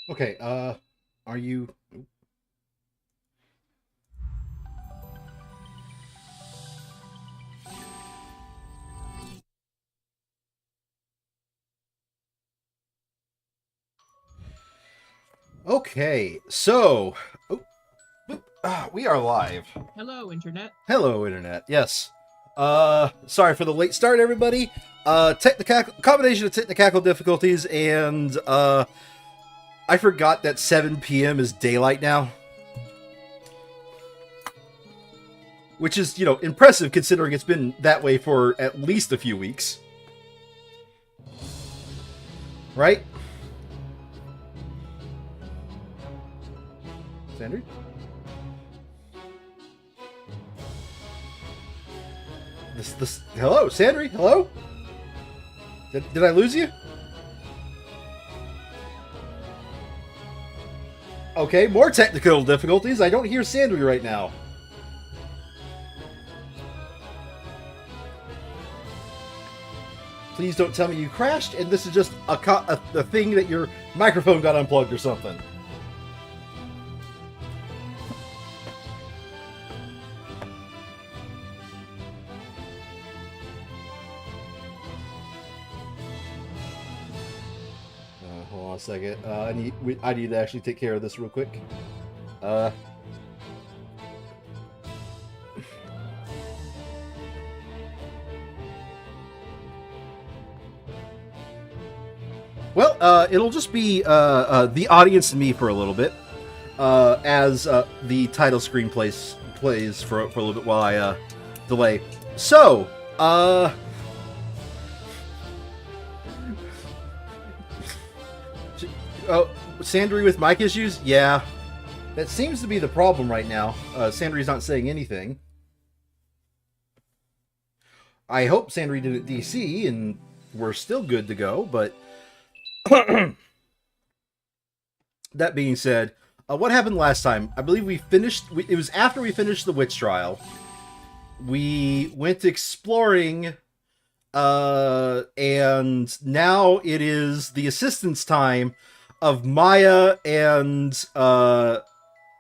Okay, are you... Okay, so... Oh, we are live. Hello, Internet. Hello, Internet. Yes. Sorry for the late start, everybody. Combination of technical difficulties and, I forgot that 7 p.m. is daylight now. Which is, impressive considering it's been that way for at least a few weeks. Right? Sandry? Hello, Sandry? Hello? Did I lose you? Okay, more technical difficulties. I don't hear Sandry right now. Please don't tell me you crashed and this is just a thing that your microphone got unplugged or something. Hold on a second. I need to actually take care of this real quick. Well, it'll just be the audience and me for a little bit, as the title screen plays for a little bit while I delay. So, oh, Sandry with mic issues? Yeah, that seems to be the problem right now. Sandry's not saying anything. I hope Sandry did it DC and we're still good to go, but that being said, what happened last time? I believe we finished... it was after we finished the witch trial. We went exploring, and now it is the assistance time of Maya and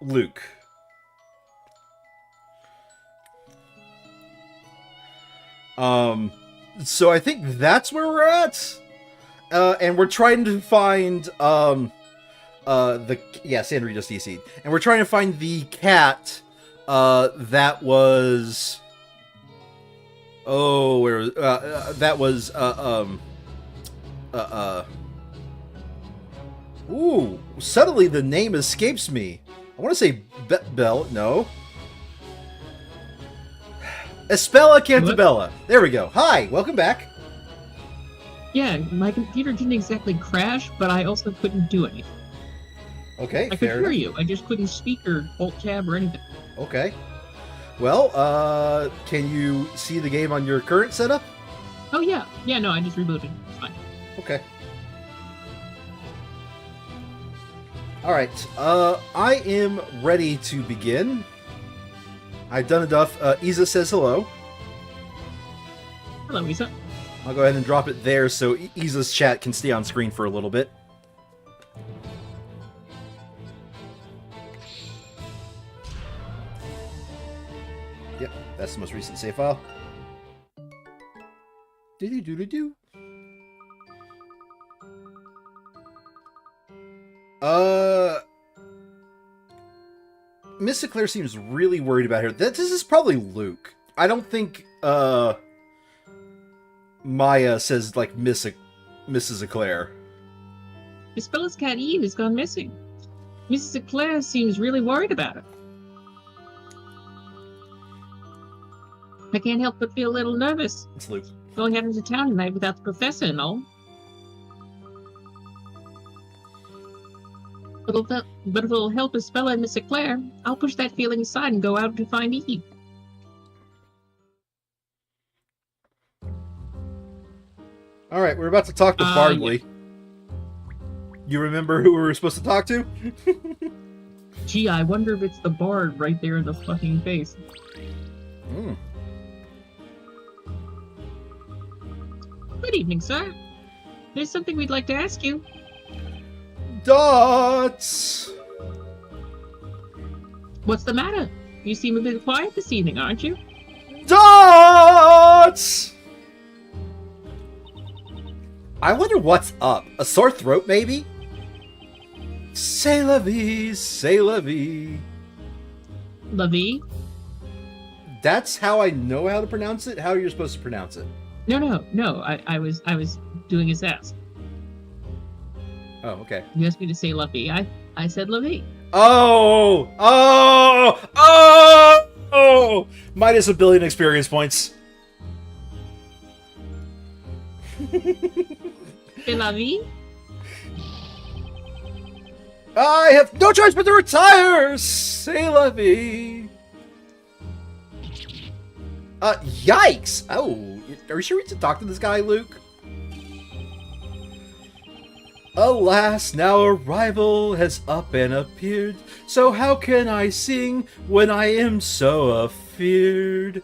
Luke. So I think that's where we're at. And we're trying to find Sandry just DC'd. And we're trying to find the cat that was ooh, suddenly the name escapes me. I want to say Bell, no. Espella Cantabella. There we go. Hi, welcome back. Yeah, my computer didn't exactly crash, but I also couldn't do anything. Okay, I could hear you. I just couldn't speak or alt tab or anything. Okay. Well, can you see the game on your current setup? Oh, yeah. Yeah, no, I just rebooted. It's fine. Okay. Alright, I am ready to begin. I've done enough. Isa says hello. Hello, Isa. I'll go ahead and drop it there so Isa's chat can stay on screen for a little bit. Yep, that's the most recent save file. Do-do-do-do-do. Miss Sinclair seems really worried about her. This is probably Luke. I don't think, Maya says, like, Mrs. Eclair. Isabela's cat Eve has gone missing. Mrs. Eclair seems really worried about it. I can't help but feel a little nervous. It's Luke. Going out into town tonight without the professor and all. But if it'll help Isabella and Miss Eclair, I'll push that feeling aside and go out to find Eve. Alright, we're about to talk to Bardley. Yeah. You remember who we were supposed to talk to? Gee, I wonder if it's the bard right there in the fucking face. Hmm. Good evening, sir. There's something we'd like to ask you. Dots! What's the matter? You seem a bit quiet this evening, aren't you? Dots! I wonder what's up. A sore throat, maybe? C'est la vie, c'est la vie. Lovey? That's how I know how to pronounce it? How are you supposed to pronounce it? No. I was doing his ask. Oh, okay. You asked me to say Lovey. I said Lovey. Oh! Minus a billion experience points. C'est la vie? I have no choice but to retire! C'est la vie! Yikes! Oh, are you sure we need to talk to this guy, Luke? Alas, now a rival has up and appeared, so how can I sing when I am so afeared?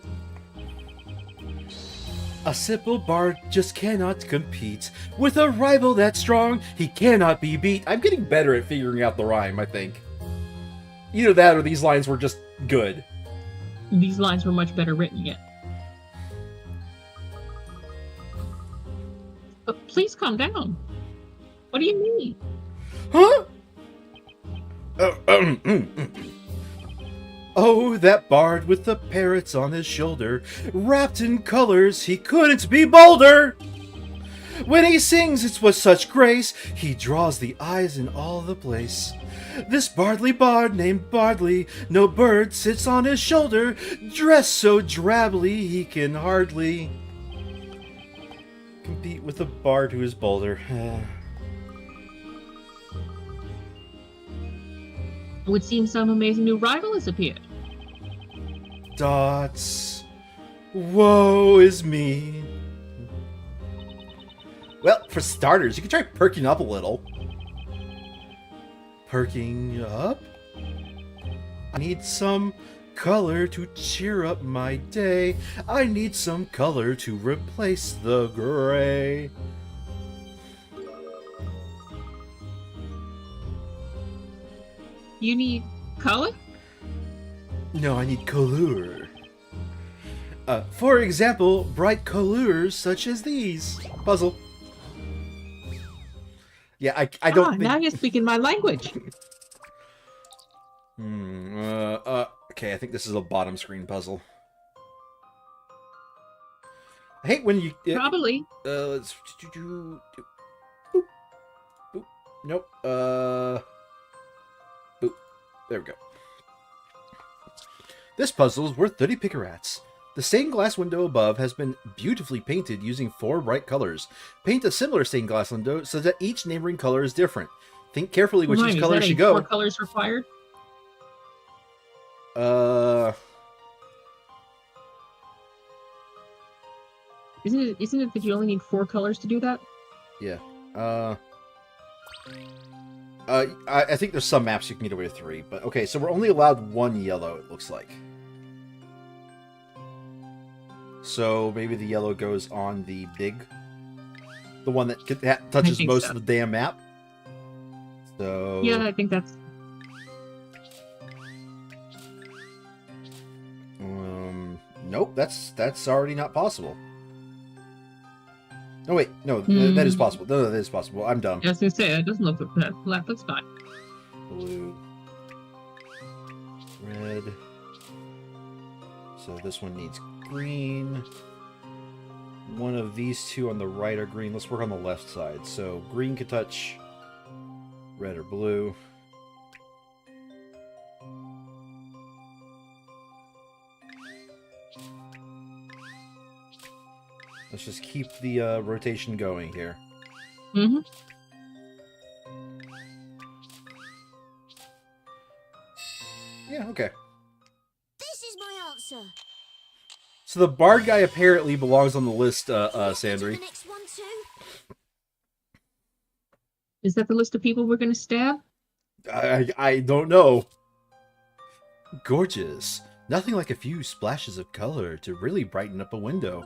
A simple bard just cannot compete with a rival that strong, he cannot be beat. I'm getting better at figuring out the rhyme, I think. Either that or these lines were just good. These lines were much better written yet. But please calm down. What do you mean? Huh? Oh, that bard with the parrots on his shoulder, wrapped in colors, he couldn't be bolder. When he sings, it's with such grace, he draws the eyes in all the place. This bardly bard named Bardley, no bird sits on his shoulder, dressed so drably he can hardly compete with a bard who is bolder. It would seem some amazing new rival has appeared. Dots. Woe is me. Well, for starters, you can try perking up a little. Perking up? I need some color to cheer up my day. I need some color to replace the gray. You need color? No, I need couleur. For example, bright couleurs such as these. Puzzle. Yeah, I don't think... Now you're speaking my language. Okay, I think this is a bottom screen puzzle. I hate when you... Probably. Let's... Boop. Boop. Nope. Boop. There we go. This puzzle is worth 30 pickerats. The stained glass window above has been beautifully painted using 4 bright colors. Paint a similar stained glass window so that each neighboring color is different. Think carefully which each color should go. 4 colors required? Isn't it that you only need 4 colors to do that? Yeah. I think there's some maps you can get away with 3, but okay, so we're only allowed 1 yellow, it looks like. So maybe the yellow goes on the big, the one that touches most of the damn map. So yeah, I think that's. Nope, that's already not possible. No, wait, no, that is possible. No, that is possible. I'm dumb. I was gonna say, it doesn't look that. That looks fine. Blue. Red. So this one needs green. One of these 2 on the right are green. Let's work on the left side. So green can touch red or blue. Let's just keep the rotation going here. Mm-hmm. Yeah, okay. This is my answer. So the bard guy apparently belongs on the list, Sandry. The next one too? Is that the list of people we're gonna stab? I don't know. Gorgeous. Nothing like a few splashes of color to really brighten up a window.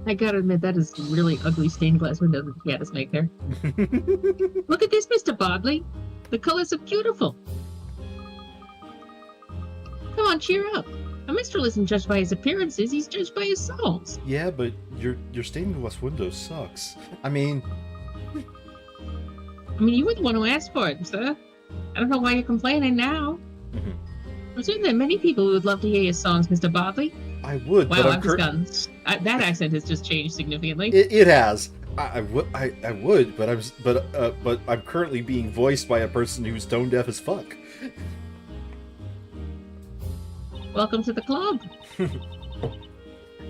I gotta admit, that is really ugly stained glass window that the cat is make there. Look at this, Mr. Bodley. The colors are beautiful. Come on, cheer up. A minstrel isn't judged by his appearances, he's judged by his songs. Yeah, but your stained glass window sucks. I mean, you were the one who asked for it, sir. I don't know why you're complaining now. I'm certain there are many people who would love to hear your songs, Mr. Bodley. I would, Wow, but I've just gotten... that accent has just changed significantly. It has. I would, but I'm currently being voiced by a person who's tone deaf as fuck. Welcome to the club.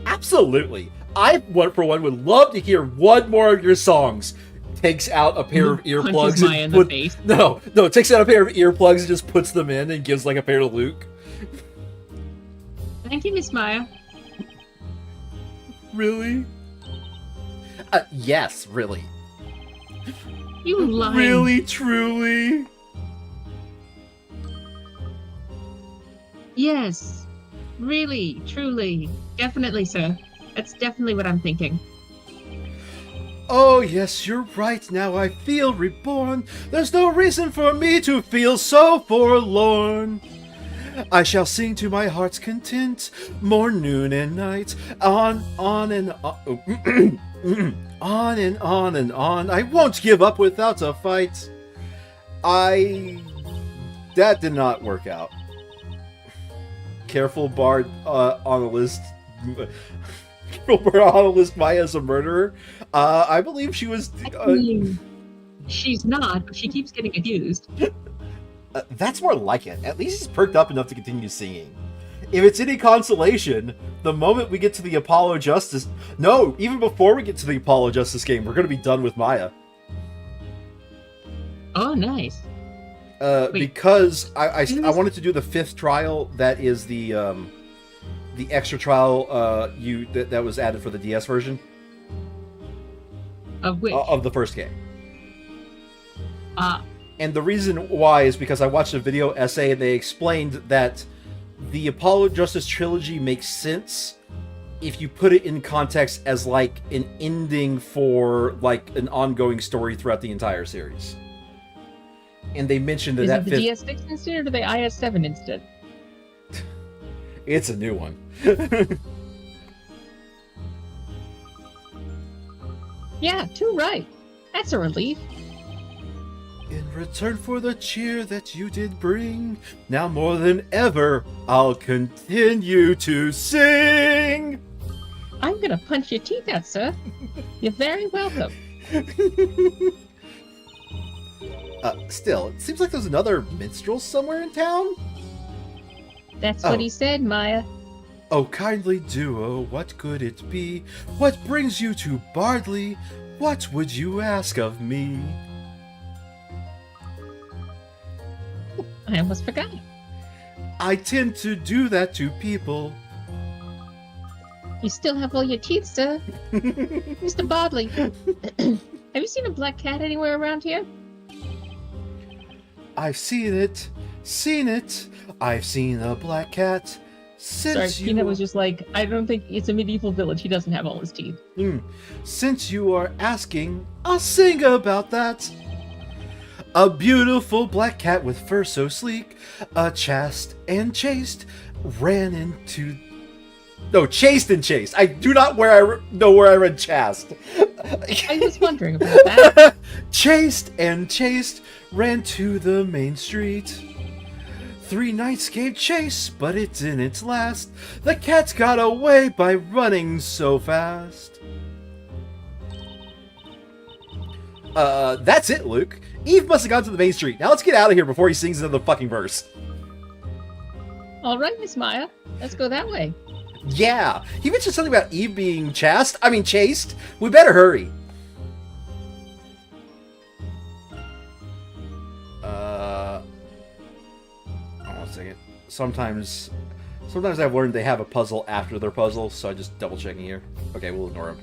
Absolutely. I, for one, would love to hear one more of your songs. Takes out a pair of earplugs. Maya in the face. No, takes out a pair of earplugs and just puts them in and gives like a pair to Luke. Thank you, Miss Maya. Really? Yes, really. You lying. Really, truly? Yes. Really, truly. Definitely, sir. That's definitely what I'm thinking. Oh, yes, you're right. Now I feel reborn. There's no reason for me to feel so forlorn. I shall sing to my heart's content, morn, noon, and night, on and on, on and on and on. I won't give up without a fight. That did not work out. Careful, Bard, on the list. Careful, Bard on the list. Maya's a murderer. I believe she was. She's not, but she keeps getting accused. That's more like it. At least he's perked up enough to continue singing. If it's any consolation, the moment we get to the Apollo Justice... No, even before we get to the Apollo Justice game, we're going to be done with Maya. Oh, nice. Because I wanted to do the 5th trial. That is the extra trial that was added for the DS version. Of which? Of the first game. And the reason why is because I watched a video essay and they explained that the Apollo Justice trilogy makes sense if you put it in context as like an ending for like an ongoing story throughout the entire series. And they mentioned that is that it the DS6 instead or the IS7 instead? It's a new one. Yeah, too right. That's a relief. In return for the cheer that you did bring, now more than ever, I'll continue to sing! I'm gonna punch your teeth out, sir. You're very welcome. Still, it seems like there's another minstrel somewhere in town? That's what he said, Maya. Oh, kindly duo, what could it be? What brings you to Bardley? What would you ask of me? I almost forgot. I tend to do that to people. You still have all your teeth, sir. Mr. Bodley, have you seen a black cat anywhere around here? I've seen it. I've seen a black cat. Sorry, Peanut was just like, I don't think it's a medieval village. He doesn't have all his teeth. Since you are asking, I'll sing about that. A beautiful black cat with fur so sleek, chaste and chaste, ran into... No, chaste and chaste. I do not know where I read chaste. I was wondering about that. Chaste and chaste ran to the main street. 3 nights gave chase, but it didn't last. The cats got away by running so fast. That's it, Luke. Eve must have gone to the main street. Now let's get out of here before he sings another fucking verse. All right, Miss Maya. Let's go that way. Yeah. He mentioned something about Eve being chaste. We better hurry. Hold on a second. Sometimes I've learned they have a puzzle after their puzzle, so I just double checking here. Okay, we'll ignore him.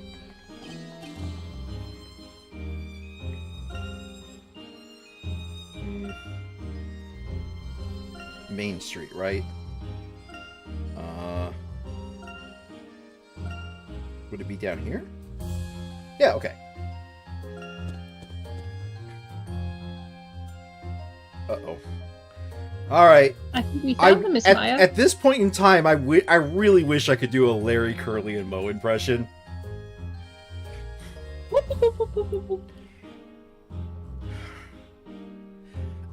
Main Street, right? Would it be down here? Yeah, okay. Uh-oh. Alright. I think we found them, Miss Maya. At this point in time, I really wish I could do a Larry, Curly, and Moe impression.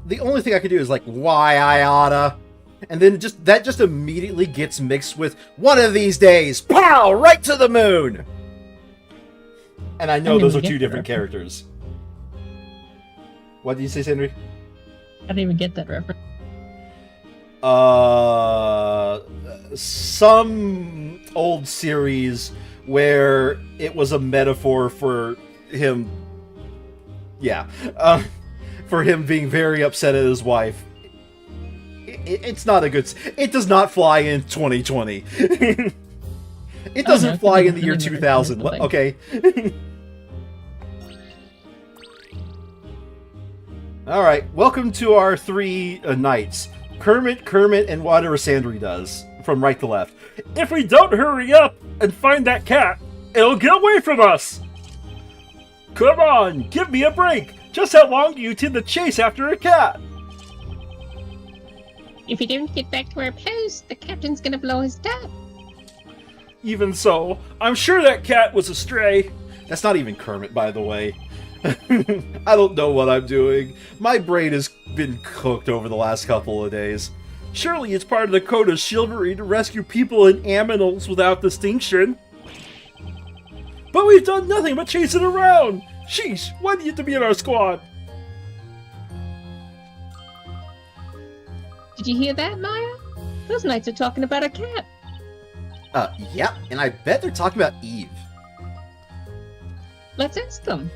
The only thing I could do is like, why I oughta. And then that just immediately gets mixed with one of these days, pow, right to the moon. And I know those are two different characters. What did you say, Sandry? I didn't even get that reference. Some old series where it was a metaphor for him. Yeah. For him being very upset at his wife. It's not a good... It does not fly in 2020. It doesn't fly in the year 2000. Okay. Alright, welcome to our three knights. Kermit, and whatever Sandry does. From right to left. If we don't hurry up and find that cat, it'll get away from us! Come on, give me a break! Just how long do you tend to chase after a cat? If we don't get back to our post, the captain's gonna blow his top. Even so, I'm sure that cat was a stray. That's not even Kermit, by the way. I don't know what I'm doing. My brain has been cooked over the last couple of days. Surely it's part of the code of chivalry to rescue people and aminals without distinction. But we've done nothing but chase it around! Sheesh, why do you have to be in our squad? Did you hear that, Maya? Those knights are talking about a cat. Yeah, and I bet they're talking about Eve. Let's ask them.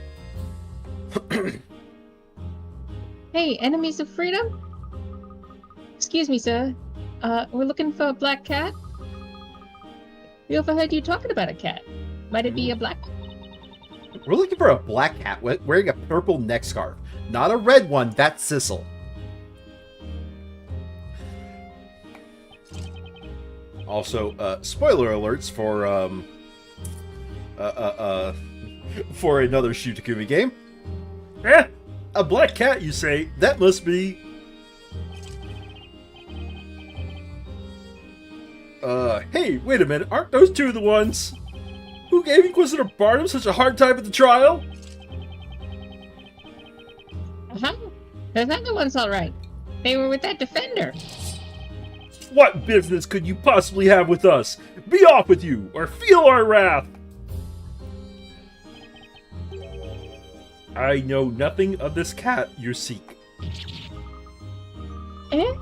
Hey, enemies of freedom? Excuse me, sir. We're looking for a black cat. We overheard you talking about a cat. Might it be a black? We're looking for a black cat wearing a purple neck scarf. Not a red one, that's Sissel. Also, spoiler alerts for another Shu Takumi game. Eh? A black cat, you say? That must be... Hey, wait a minute, aren't those two the ones? Who gave Inquisitor Barnum such a hard time at the trial? Uh-huh. Those other ones all right. They were with that defender. What business could you possibly have with us? Be off with you, or feel our wrath! I know nothing of this cat you seek. Eh?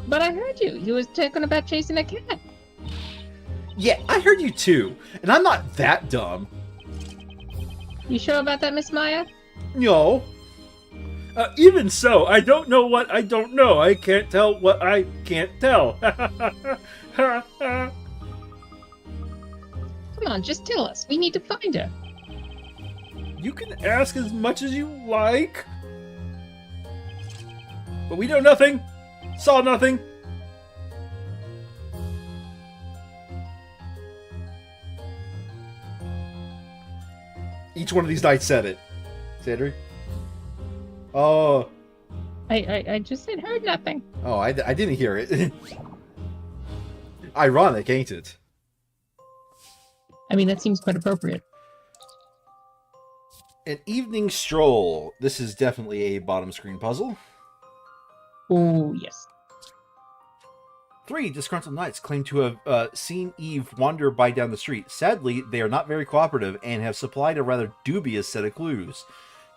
But I heard you. You was talking about chasing a cat. Yeah, I heard you too, and I'm not that dumb. You sure about that, Miss Maya? No. Even so, I don't know what I don't know. I can't tell what I can't tell. Come on, just tell us. We need to find her. You can ask as much as you like. But we know nothing. Saw nothing. Each one of these knights said it. Sandry? Oh. I just said heard nothing. Oh, I didn't hear it. Ironic, ain't it? I mean, that seems quite appropriate. An evening stroll. This is definitely a bottom screen puzzle. Oh, yes. 3 disgruntled knights claim to have seen Eve wander by down the street. Sadly, they are not very cooperative and have supplied a rather dubious set of clues.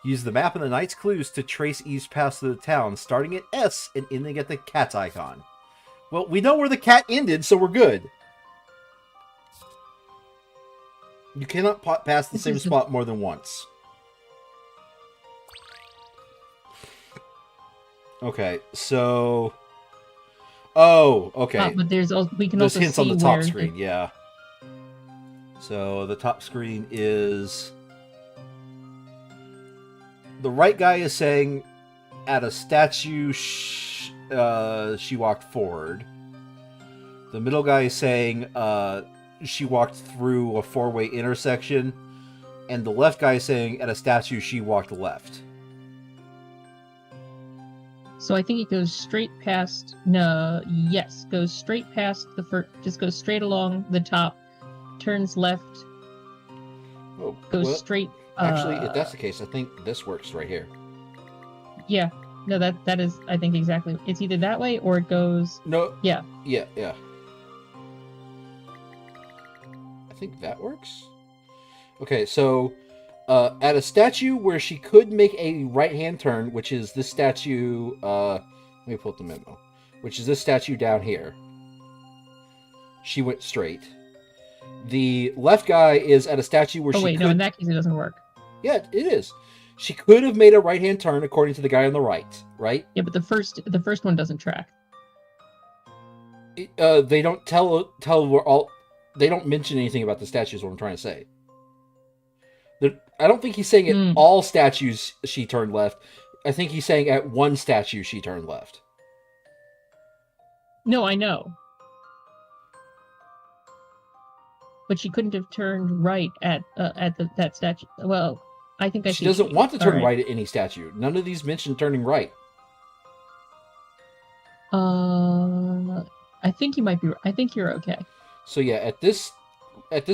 Use the map and the knight's clues to trace Eve's path to the town, starting at S and ending at the cat icon. Well, we know where the cat ended, so we're good. You cannot pass the same spot more than once. Okay, so... Oh, okay. But there's also, we can There's also hints see on the top where screen, yeah. So the top screen is... The right guy is saying, at a statue, she walked forward. The middle guy is saying, she walked through a four-way intersection, and the left guy is saying at a statue she walked left. So I think it goes straight past. No, yes, goes straight past the first. Just goes straight along the top, turns left, Oh, goes well, straight. actually, if that's the case, I think this works right here. Yeah, no, that is, I think, exactly. It's either that way or it goes. No. Yeah. Yeah. I think that works. Okay, so at a statue where she could make a right-hand turn, which is this statue. Let me pull up the memo. Which is this statue down here. She went straight. The left guy is at a statue where Oh she wait, could... no, in that case it doesn't work. Yeah, it is. She could have made a right-hand turn according to the guy on the right? Yeah, but the first one doesn't track. They don't tell we're all... They don't mention anything about the statues, what I'm trying to say. I don't think he's saying at all statues she turned left. I think he's saying at one statue she turned left. No, I know. But she couldn't have turned right at that statue. Well, I think She doesn't want to turn right at any statue. None of these mention turning right. I think you might be. I think you're okay. So yeah, at this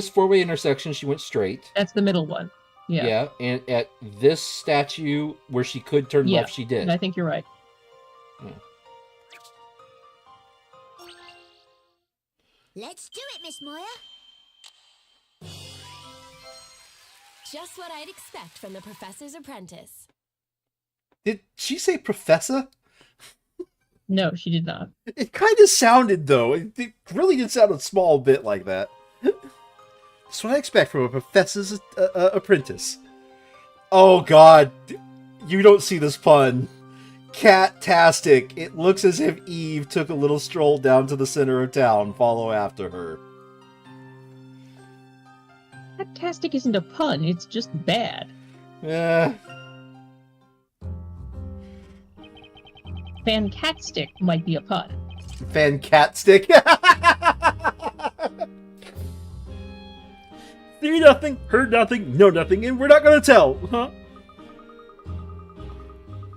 four-way intersection, she went straight. That's the middle one. Yeah. Yeah, and at this statue where she could turn left, she did. I think you're right. Yeah. Let's do it, Miss Moya. Just what I'd expect from the professor's apprentice. Did she say professor? No, she did not. It kind of sounded, though. It really did sound a small bit like that. That's what I expect from a professor's apprentice. Oh, God. You don't see this pun. Cat-tastic. It looks as if Eve took a little stroll down to the center of town. Follow after her. Fantastic isn't a pun. It's just bad. Yeah. Fantastic might be a pun. Fan-cat-stick. See nothing, heard nothing, know nothing, and we're not gonna tell, huh?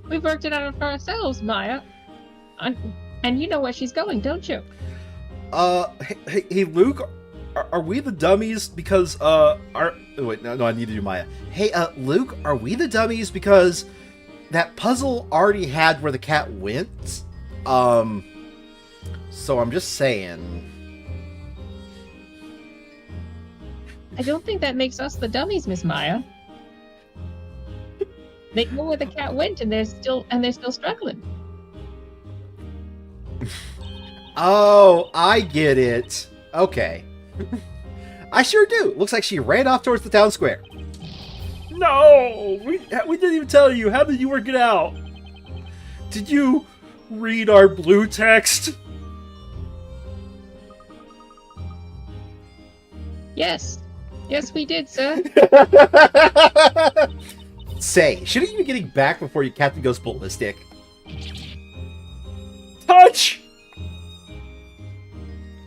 We've worked it out for ourselves, Maya. And you know where she's going, don't you? Hey, Luke, are we the dummies because, wait, no, I need to do Maya. Hey, Luke, are we the dummies because that puzzle already had where the cat went? So I'm just saying. I don't think that makes us the dummies, Miss Maya. They know where the cat went, and they're still struggling. Oh, I get it. Okay. I sure do. Looks like she ran off towards the town square. No! We didn't even tell you. How did you work it out? Did you read our blue text? Yes. Yes, we did, sir. Say, shouldn't you be getting back before your captain goes ballistic? Touch!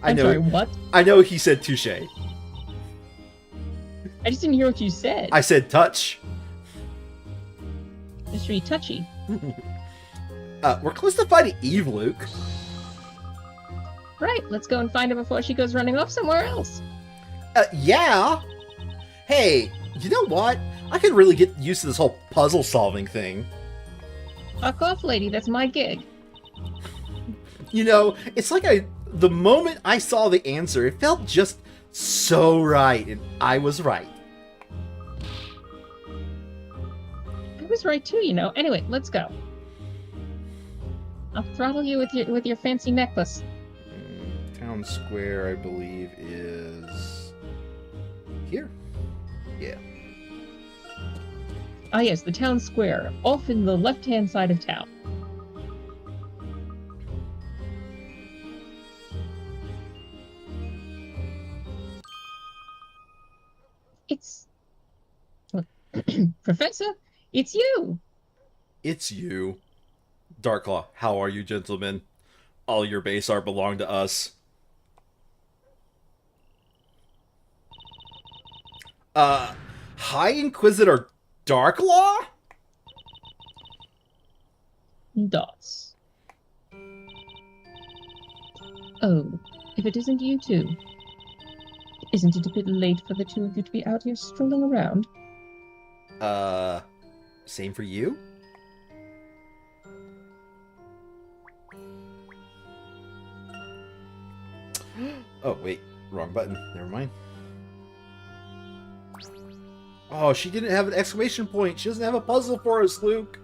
I'm sorry, what? I know he said touche. I just didn't hear what you said. I said touch. It's really touchy. We're close to finding Eve, Luke. Right, let's go and find her before she goes running off somewhere else. Yeah. Hey, you know what? I could really get used to this whole puzzle solving thing. Fuck off, lady, that's my gig. You know, it's like the moment I saw the answer, it felt just so right, and I was right. I was right too, you know. Anyway, let's go. I'll throttle you with your fancy necklace. Town Square, I believe, is here. Yeah. Ah yes, the town square, off in the left-hand side of town. It's... Professor, it's you! It's you. Darklaw, how are you, gentlemen? All your base art belong to us. High Inquisitor Darklaw? Dots. Oh, if it isn't you two. Isn't it a bit late for the two of you to be out here strolling around? Same for you? Oh, wait. Wrong button. Never mind. Oh, she didn't have an exclamation point. She doesn't have a puzzle for us, Luke.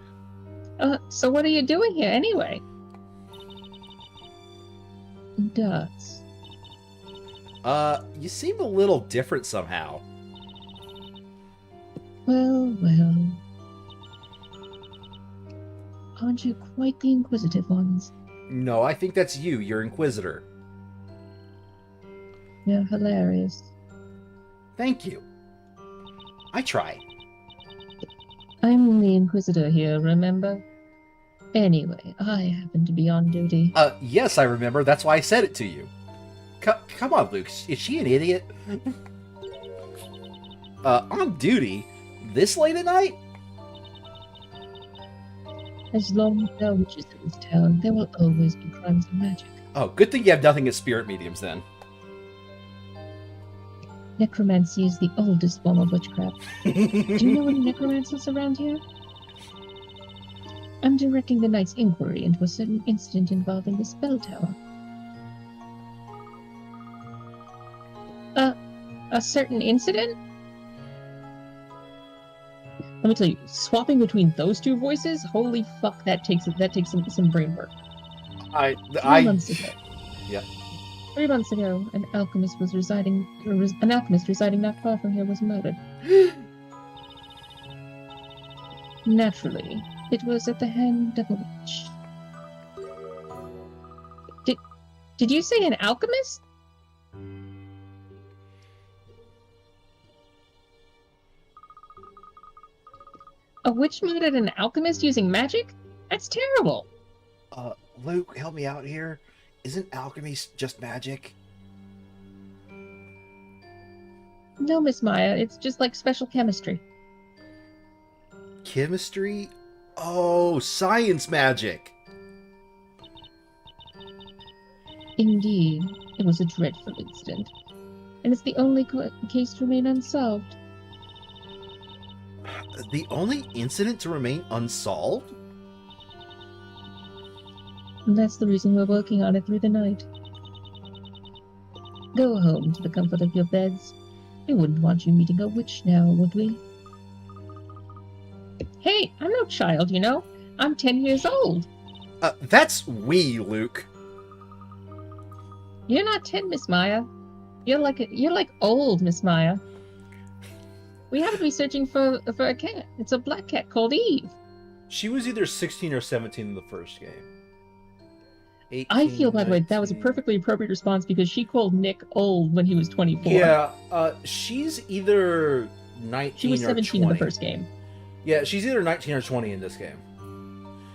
So what are you doing here anyway? Dots. You seem a little different somehow. Well, well. Aren't you quite the inquisitive ones? No, I think that's you. You're Inquisitor. You're hilarious. Thank you. I try. I'm the Inquisitor here, remember? Anyway, I happen to be on duty. Yes, I remember. That's why I said it to you. Come on, Luke. Is she an idiot? On duty? This late at night? As long as there are witches in this town, there will always be crimes of magic. Oh, good thing you have nothing at spirit mediums, then. Necromancy is the oldest form of witchcraft. Do you know any necromancers around here? I'm directing the Knight's inquiry into a certain incident involving this bell tower. A certain incident? Let me tell you, swapping between those two voices, holy fuck, that takes some brain work. 3 months ago. Yeah. 3 months ago, an alchemist residing not far from here was murdered. Naturally, it was at the hand of a witch. Did you say an alchemist? A witch murdered an alchemist using magic? That's terrible! Luke, help me out here. Isn't alchemy just magic? No, Miss Maya, it's just like special chemistry. Chemistry? Oh, science magic! Indeed, it was a dreadful incident, and it's the only case to remain unsolved. The only incident to remain unsolved? And that's the reason we're working on it through the night. Go home to the comfort of your beds. We wouldn't want you meeting a witch now, would we? Hey, I'm no child, you know. I'm 10 years old. That's we, Luke. You're not 10, Miss Maya. You're like old, Miss Maya. We happen to be searching for a cat. It's a black cat called Eve. She was either 16 or 17 in the first game. 18, I feel, by the way, that was a 19. perfectly appropriate response because she called Nick old when he was 24. Yeah, she's either 19 She was 17 or 20. in the first game. Yeah, she's either 19 or 20 in this game.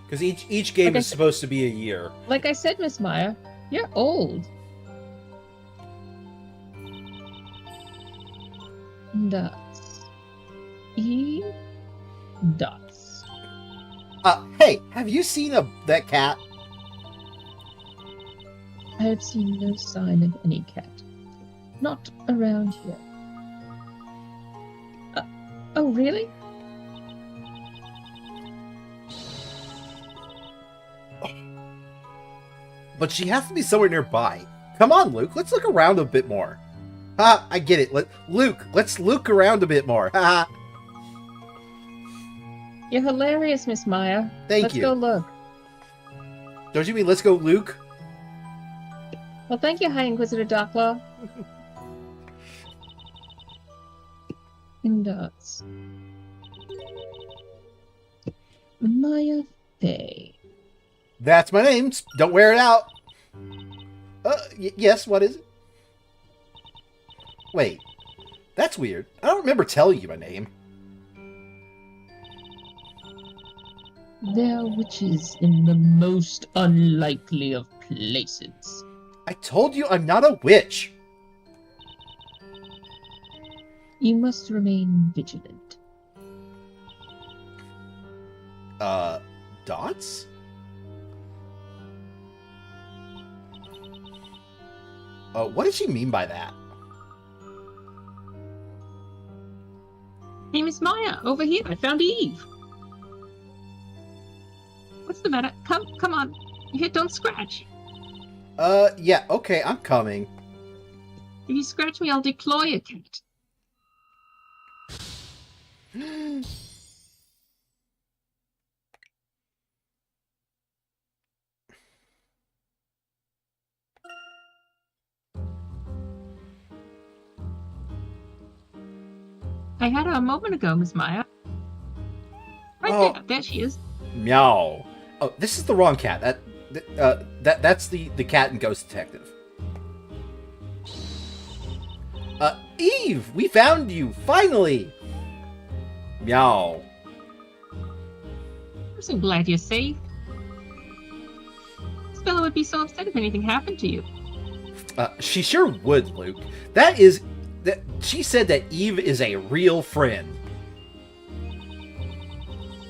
Because each game is supposed to be a year. Like I said, Miss Maya, you're old. Dots. E. Dots. Hey, have you seen that cat? I have seen no sign of any cat. Not around here. Oh, really? But she has to be somewhere nearby. Come on, Luke, let's look around a bit more. I get it. Luke, let's look around a bit more. You're hilarious, Miss Maya. Thank you. Let's go look. Don't you mean let's go, Luke? Well, thank you, High Inquisitor Darklaw. And dots. Maya Fey. That's my name. Don't wear it out. Yes, what is it? Wait, that's weird. I don't remember telling you my name. There are witches in the most unlikely of places. I told you I'm not a witch. You must remain vigilant. Dots? What did she mean by that? Hey, Miss Maya, over here. I found Eve. What's the matter? Come on. Here, don't scratch. Yeah, okay, I'm coming. If you scratch me, I'll deploy a cat. I had her a moment ago, Miss Maya. Right there. There she is. Meow. Oh, this is the wrong cat. That's the cat and ghost detective. Eve, we found you finally. Meow. I'm so glad you're safe. This fella would be so upset if anything happened to you. She sure would, Luke. She said that Eve is a real friend.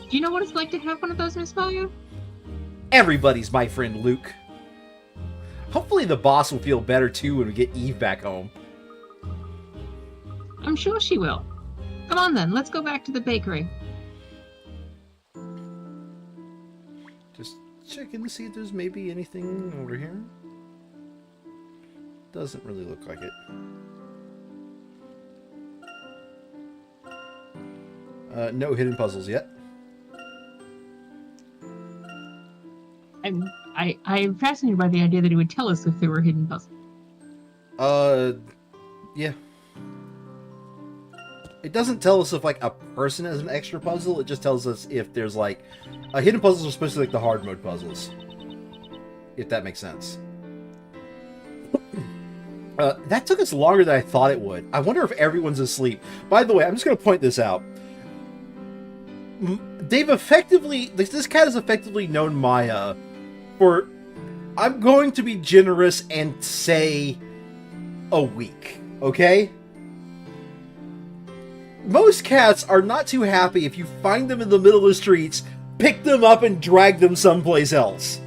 Do you know what it's like to have one of those, Miss Maya? Everybody's my friend, Luke. Hopefully the boss will feel better too when we get Eve back home. I'm sure she will. Come on then, let's go back to the bakery. Just checking to see if there's maybe anything over here. Doesn't really look like it. No hidden puzzles yet. I am fascinated by the idea that he would tell us if there were hidden puzzles. Yeah. It doesn't tell us if, like, a person has an extra puzzle. It just tells us if there's, like... hidden puzzles are supposed to be, like, the hard mode puzzles. If that makes sense. That took us longer than I thought it would. I wonder if everyone's asleep. By the way, I'm just going to point this out. They've effectively... This cat has effectively known Maya for... I'm going to be generous and say... a week. Okay? Most cats are not too happy if you find them in the middle of the streets, pick them up, and drag them someplace else.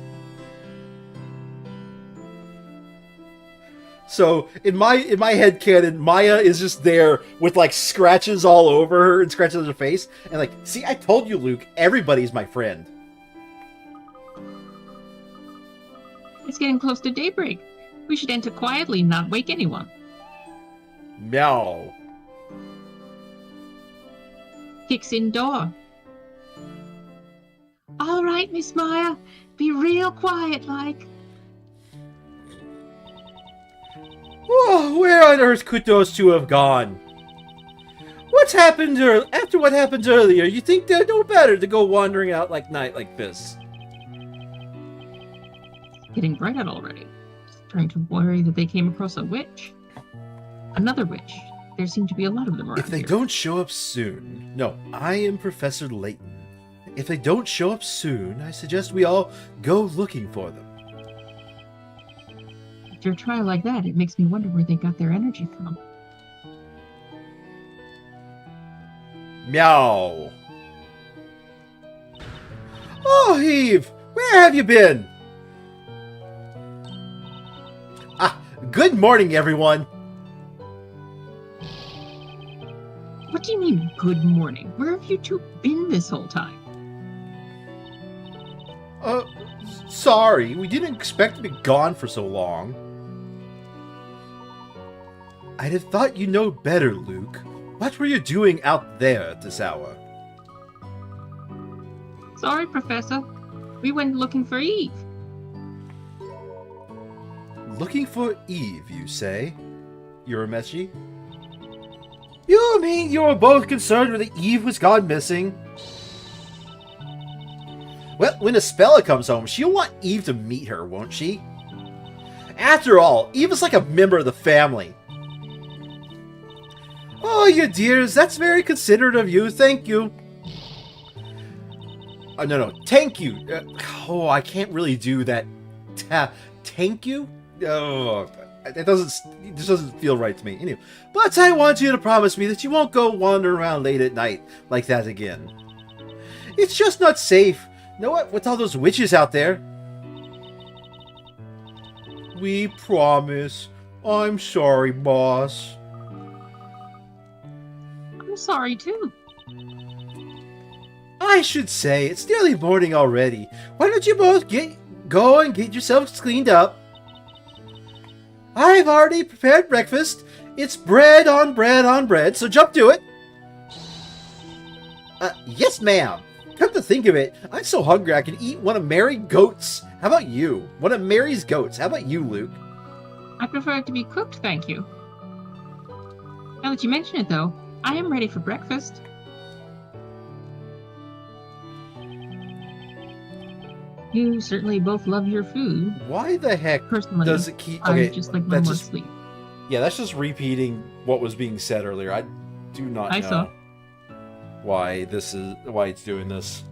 So, in my headcanon, Maya is just there with, like, scratches all over her and scratches on her face. And, like, see, I told you, Luke, everybody's my friend. It's getting close to daybreak. We should enter quietly and not wake anyone. Meow. Kicks in door. All right, Miss Maya. Be real quiet, like. Oh, where on earth could those two have gone? What's happened after what happened earlier? You think they're no better to go wandering out like night like this? Getting bright out already. Starting to worry that they came across a witch. Another witch. There seem to be a lot of them around If they here. don't show up soon... No, I am Professor Layton. If they don't show up soon, I suggest we all go looking for them. After a trial like that, it makes me wonder where they got their energy from. Meow. Oh, Eve! Where have you been? Ah, good morning, everyone. What do you mean, good morning? Where have you two been this whole time? Sorry, we didn't expect to be gone for so long. I'd have thought you know better, Luke. What were you doing out there at this hour? Sorry, Professor. We went looking for Eve. Looking for Eve, you say? Urameshi? You mean you were both concerned that Eve was gone missing? Well, when Espella comes home, she'll want Eve to meet her, won't she? After all, Eve is like a member of the family. Oh, you dears, that's very considerate of you, thank you. No, thank you. I can't really do that. Thank you? Oh, It just doesn't feel right to me. Anyway, but I want you to promise me that you won't go wandering around late at night like that again. It's just not safe. You know what? With all those witches out there. We promise. I'm sorry, boss. I'm sorry too. I should say, it's nearly morning already. Why don't you both go and get yourselves cleaned up? I've already prepared breakfast. It's bread on bread on bread, so jump to it. Yes, ma'am. Come to think of it, I'm so hungry I can eat one of Mary's goats. How about you? One of Mary's goats. How about you, Luke? I prefer it to be cooked, thank you. Now that you mention it, though, I am ready for breakfast. You certainly both love your food. Why the heck Personally, does it keep... I Okay, just like that's more just... sleep. Yeah, that's just repeating what was being said earlier. I do not know saw. why it's doing this.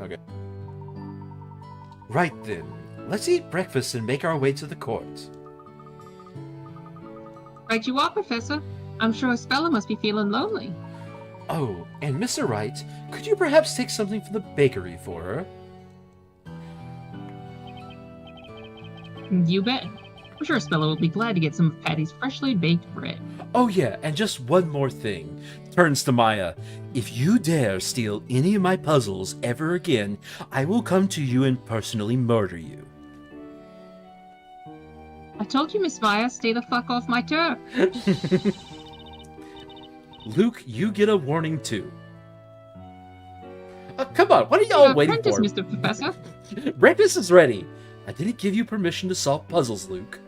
Okay. Right then. Let's eat breakfast and make our way to the court. Right you are, Professor. I'm sure Estella must be feeling lonely. Oh, and Mr. Wright, could you perhaps take something from the bakery for her? You bet. I'm sure Estella will be glad to get some of Patty's freshly baked bread. Oh yeah, and just one more thing. Turns to Maya. If you dare steal any of my puzzles ever again, I will come to you and personally murder you. I told you, Miss Maya, stay the fuck off my turf. Luke, you get a warning too. Come on, what are y'all waiting for? Mr. Professor. Breakfast is ready. I didn't give you permission to solve puzzles, Luke.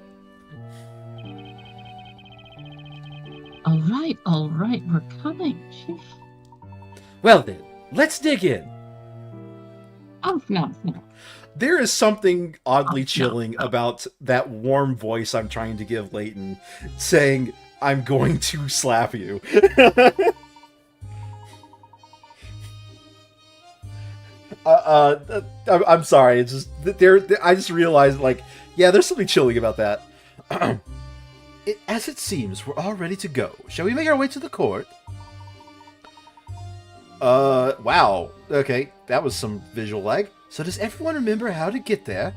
All right, we're coming. Well then, let's dig in. Oh, no. There is something oddly No. chilling about that warm voice I'm trying to give Leighton, saying, I'm going to slap you. I'm sorry, it's just, I just realized, like, yeah, there's something chilling about that. As it seems, we're all ready to go. Shall we make our way to the court? Wow. Okay, that was some visual lag. So does everyone remember how to get there?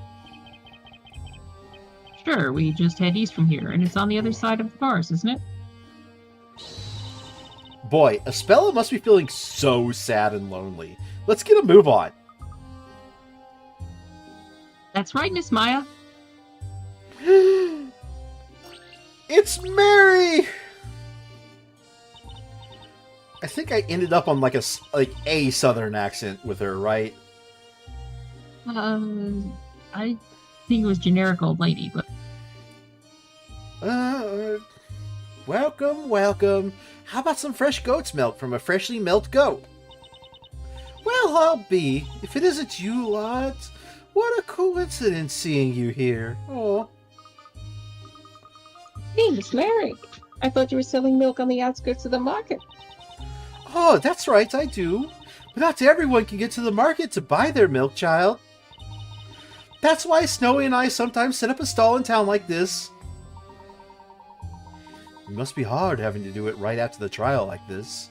Sure, we just head east from here, and it's on the other side of the forest, isn't it? Boy, Espella must be feeling so sad and lonely. Let's get a move on. That's right, Miss Maya. It's Mary! I think I ended up on like a southern accent with her, right? I think it was generic old lady, but... Welcome. How about some fresh goat's milk from a freshly milked goat? Well, I'll be. If it isn't you lot, what a coincidence seeing you here. Oh. Hey, Miss Mary. I thought you were selling milk on the outskirts of the market. Oh, that's right, I do. But not everyone can get to the market to buy their milk, child. That's why Snowy and I sometimes set up a stall in town like this. It must be hard having to do it right after the trial like this.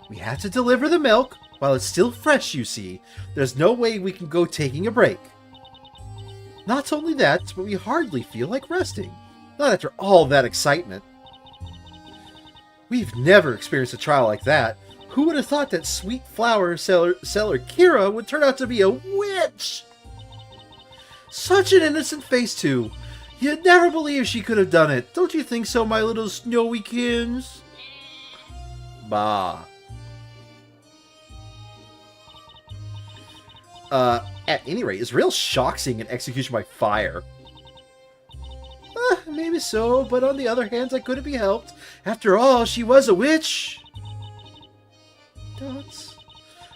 We have to deliver the milk while it's still fresh, you see. There's no way we can go taking a break. Not only that, but we hardly feel like resting. Not after all that excitement. We've never experienced a trial like that. Who would have thought that sweet flower seller Kira would turn out to be a witch? Such an innocent face, too. You'd never believe she could have done it. Don't you think so, my little snowykins? Bah. At any rate, it's real shock seeing an execution by fire. Maybe so, but on the other hand, I couldn't be helped. After all, she was a witch. Dots.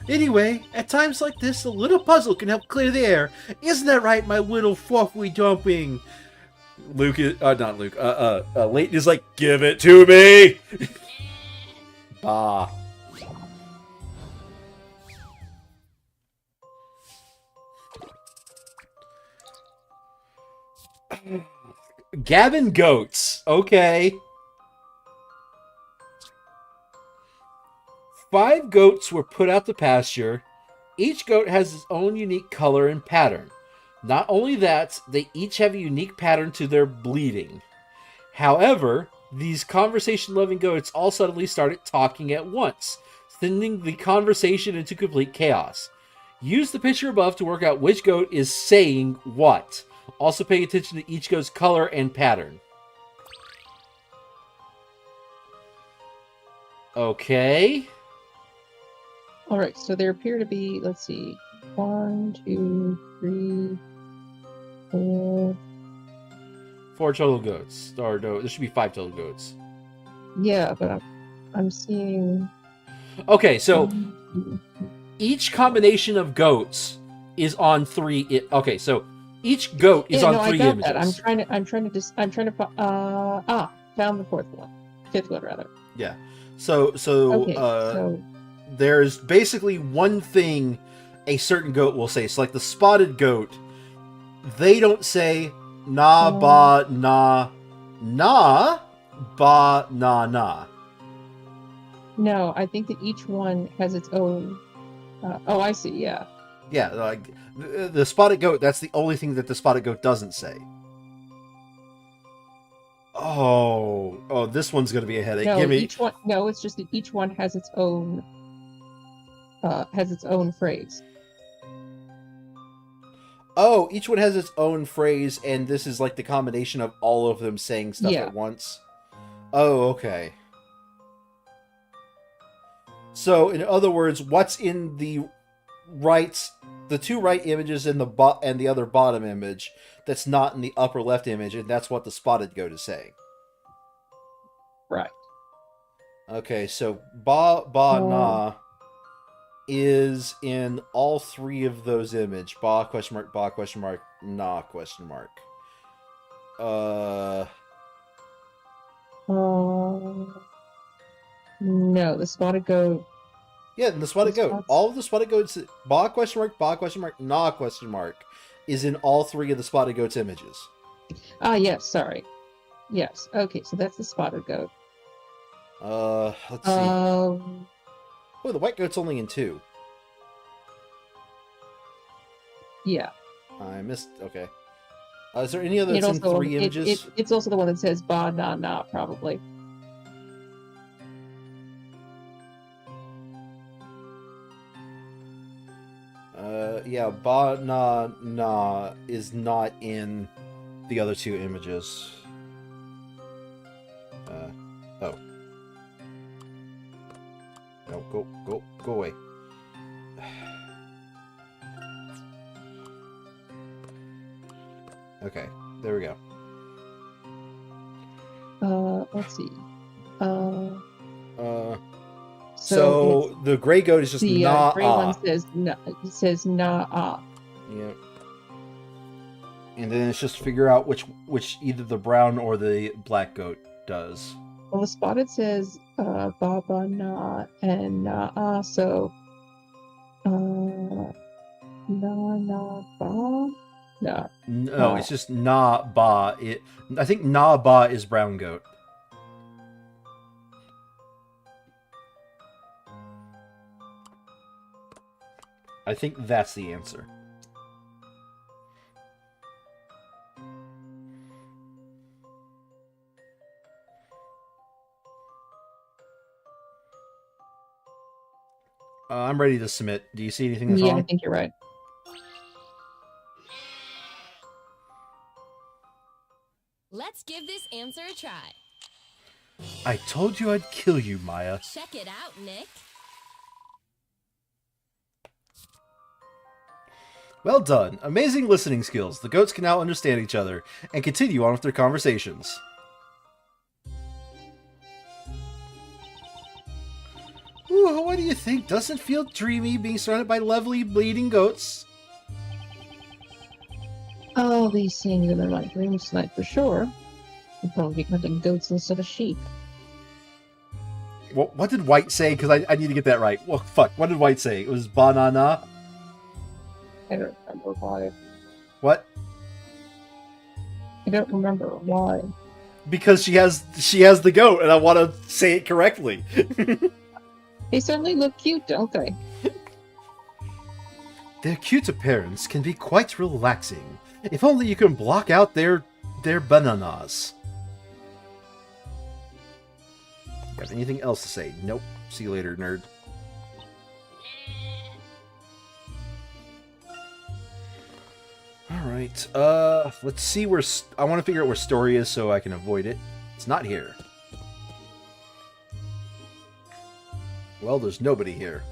Anyway, at times like this, a little puzzle can help clear the air. Isn't that right, my little fluffy dumpling? Luke is, not Luke, Leighton is like, give it to me! Bah. Gavin goats. Okay. 5 goats were put out to pasture. Each goat has its own unique color and pattern. Not only that, they each have a unique pattern to their bleeding. However, these conversation-loving goats all suddenly started talking at once, sending the conversation into complete chaos. Use the picture above to work out which goat is saying what. Also pay attention to each goat's color and pattern. Okay. Alright, so there appear to be, let's see, 1, 2, 3, 4. 4 total goats. Or no, there should be 5 total goats. Yeah, but I'm seeing. Okay, so each combination of goats is on 3. Okay, so each goat is on 3 I got images. that. I'm trying to found the 4th one, 5th one rather. Yeah. So Okay, so there's basically one thing a certain goat will say. So like the spotted goat, they don't say na ba na na ba na na. no, I think that each one has its own. Oh, I see. Yeah. Yeah, like the spotted goat, that's the only thing that the spotted goat doesn't say. Oh, this one's gonna be a headache. No, Give me. each one. No, it's just that each one has its own. Has its own phrase. Oh, each one has its own phrase, and this is like the combination of all of them saying stuff Yeah. at once. Oh, okay. So, in other words, what's in the the 2 right images in and the other bottom image that's not in the upper left image, and that's what the spotted goat is saying. Right. Okay, so na is in all 3 of those images. Ba question mark na question mark. No, the spotted goat. Yeah, and the spotted goat. All of the spotted goats, ba question mark, na question mark, is in all 3 of the spotted goat's images. Ah, yes. Sorry. Yes. Okay, so that's the spotted goat. Let's see. Oh, the white goat's only in 2. Yeah. I missed. Okay. Is there any other that's in 3 images? It's also the one that says ba na na, probably. Yeah, ba na na is not in the other 2 images. Oh. No, go away. Okay, there we go. Let's see. So the gray goat is just the na gray one says na ah. Yeah. And then it's just figure out which either the brown or the black goat does. Well, the spotted says ba ba na and na ah, so na na ba. No, it's just na ba. I think na ba is brown goat. I think that's the answer. I'm ready to submit. Do you see anything that's wrong? I think you're right. Let's give this answer a try. I told you I'd kill you, Maya. Check it out, Nick. Well done. Amazing listening skills. The goats can now understand each other and continue on with their conversations. Ooh, what do you think? Doesn't feel dreamy being surrounded by lovely bleeding goats? All these things are in my dreams tonight for sure. I'll probably be hunting goats instead of sheep. Well, what did White say? Because I need to get that right. Well, fuck. What did White say? It was banana? I don't remember why. What? I don't remember why. Because she has the goat, and I want to say it correctly. They certainly look cute, don't they? Their cute appearance can be quite relaxing. If only you can block out their bananas. Got anything else to say? Nope. See you later, nerd. Alright, let's see where... I want to figure out where Story is so I can avoid it. It's not here. Well, there's nobody here.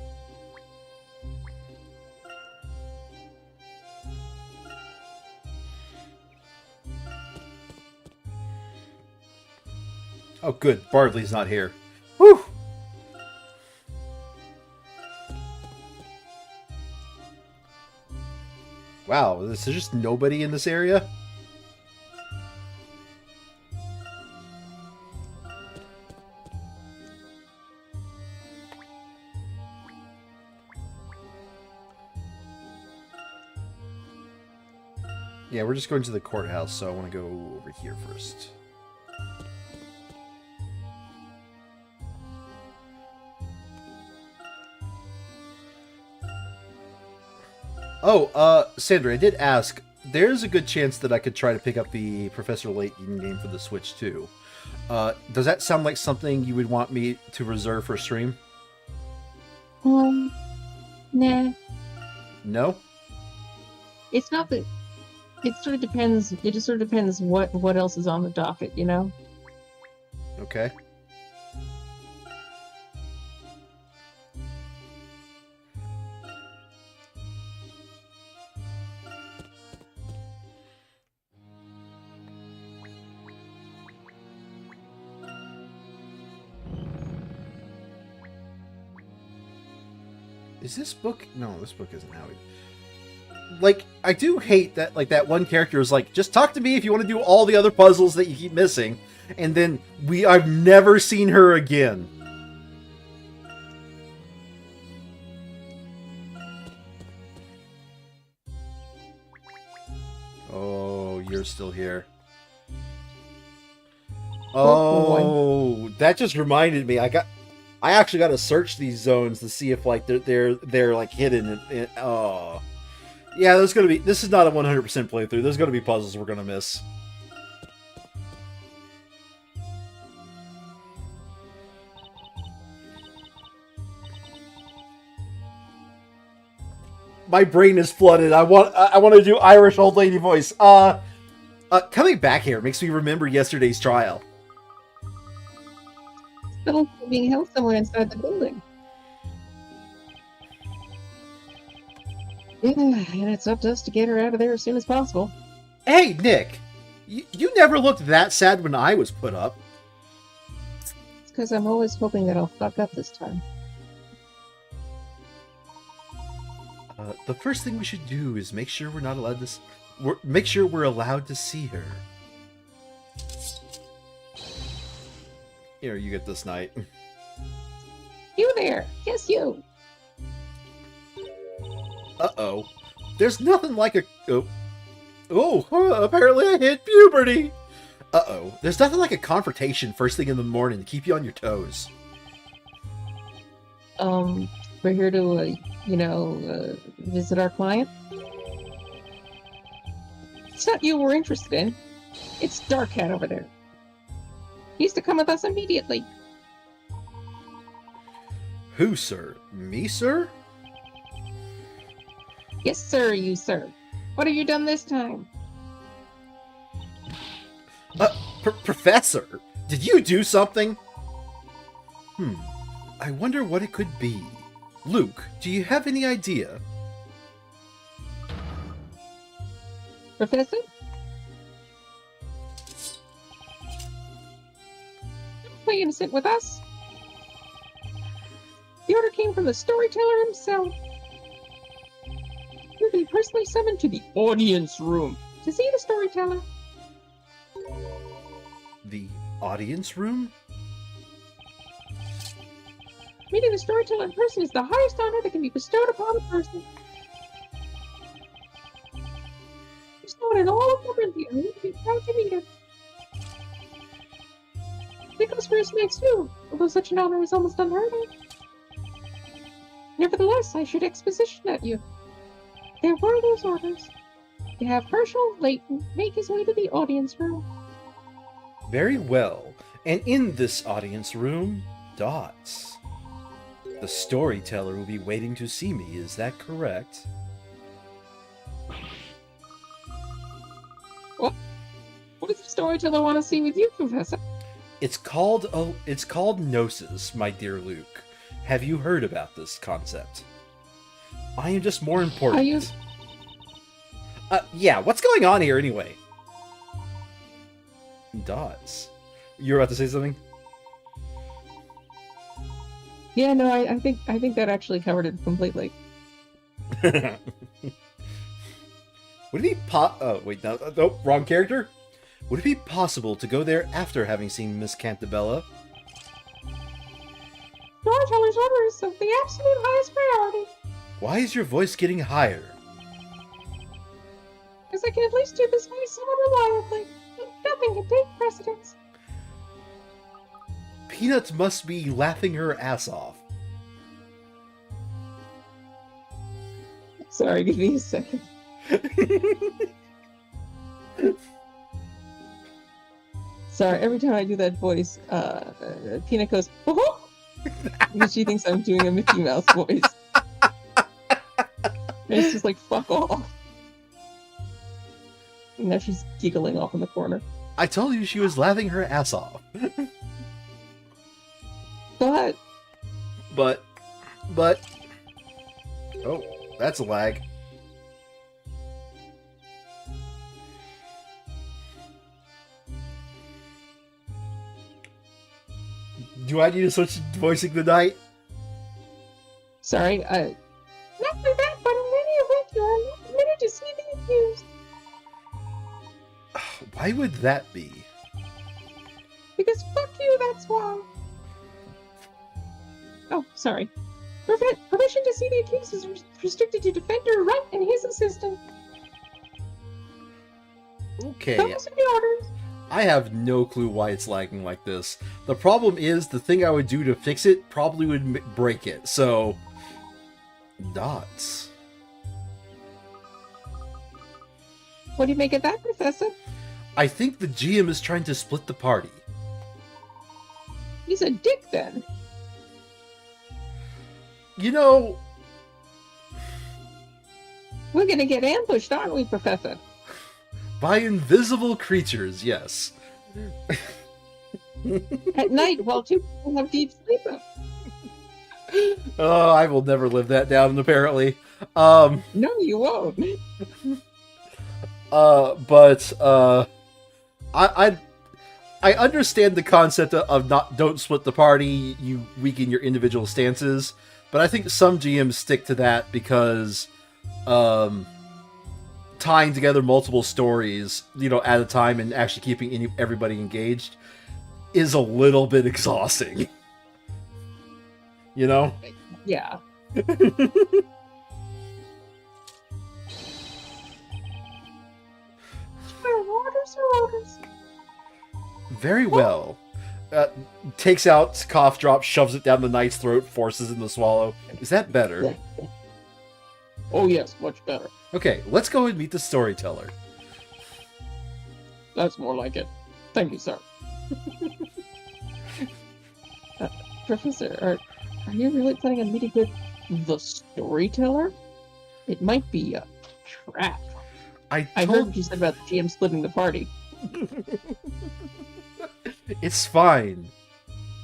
Oh, good. Bardley's not here. Whew! Wow, there's just nobody in this area? Yeah, we're just going to the courthouse, so I want to go over here first. Oh, Sandra, I did ask. There's a good chance that I could try to pick up the Professor Layton game for the Switch, too. Does that sound like something you would want me to reserve for stream? Nah. No? It's not that... It sort of depends. It just sort of depends what else is on the docket, you know? Okay. Is this book? No, this book isn't out. Like, I do hate that, like, that one character is like, just talk to me if you want to do all the other puzzles that you keep missing. And then I've never seen her again. Oh, you're still here. Oh, that just reminded me. I actually got to search these zones to see if like they're like hidden. Oh, yeah. There's gonna be. This is not a 100% playthrough. There's gonna be puzzles we're gonna miss. My brain is flooded. I want to do Irish old lady voice. Coming back here makes me remember yesterday's trial. Still being held somewhere inside the building. Yeah, and it's up to us to get her out of there as soon as possible. Hey, Nick! You never looked that sad when I was put up. It's because I'm always hoping that I'll fuck up this time. The first thing we should do is make sure we're not allowed to... make sure we're allowed to see her. Here, you get this night. You there! Yes, you! Uh-oh. There's nothing like a... apparently I hit puberty! Uh-oh. There's nothing like a confrontation first thing in the morning to keep you on your toes. We're here to, visit our client. It's not you we're interested in. It's Darkhat over there. He's to come with us immediately. Who, sir? Me, sir? Yes, sir, you, sir. What have you done this time? Professor, did you do something? I wonder what it could be. Luke, do you have any idea? Professor? Play innocent with us. The order came from the storyteller himself. You're to be personally summoned to the audience room to see the storyteller. The audience room? Meeting the storyteller in person is the highest honor that can be bestowed upon a person. It's known in all of the friendly. I would be proud to meet him. Nicholas first makes too, although such an honor is almost unheard of. Nevertheless, I should exposition at you. There were those orders to have Herschel Layton make his way to the audience room. Very well. And in this audience room, Dots. The storyteller will be waiting to see me, is that correct? What? What does the storyteller want to see with you, Professor? It's called Gnosis, my dear Luke. Have you heard about this concept? I am just more important. Are you... Yeah, what's going on here anyway? Dots. You're about to say something? Yeah, no, I think that actually covered it completely. Would it be oh, wait, no, nope, wrong character? Would it be possible to go there after having seen Miss Cantabella? Storyteller's order is of the absolute highest priority, Why is your voice getting higher? because I can at least do this voice somewhat reliably. Nothing can take precedence. Peanuts must be laughing her ass off. Sorry, give me a second. Sorry, every time I do that voice, Peanut goes, oh! Because she thinks I'm doing a Mickey Mouse voice. And it's just like, fuck off. And now she's giggling off in the corner. I told you she was laughing her ass off. But oh, that's a lag. Do I need to switch to voicing the night? sorry, not for that, but in any event, you are not permitted to see the accused. Why would that be? Because fuck you, that's why. Oh, sorry. Permission to see the accused is restricted to Defender Wright and his assistant. Okay. Those are the orders. I have no clue why it's lagging like this. The problem is, the thing I would do to fix it probably would break it, so... Dots. What do you make of that, Professor? I think the GM is trying to split the party. He's a dick, then. You know... We're gonna get ambushed, aren't we, Professor? By invisible creatures, yes. At night, while two people have deep sleep. Oh, I will never live that down, apparently. No, you won't. I understand the concept of don't split the party, you weaken your individual stances, but I think some GMs stick to that because tying together multiple stories, at a time and actually keeping everybody engaged is a little bit exhausting. Yeah. Orders are orders. Very well. Takes out cough drop, shoves it down the knight's throat, forces him to swallow. Is that better? Oh yes, much better. Okay, let's go and meet the storyteller. That's more like it. Thank you, sir. Professor, are you really planning on meeting with the storyteller? It might be a trap. I heard what you said about the GM splitting the party. It's fine.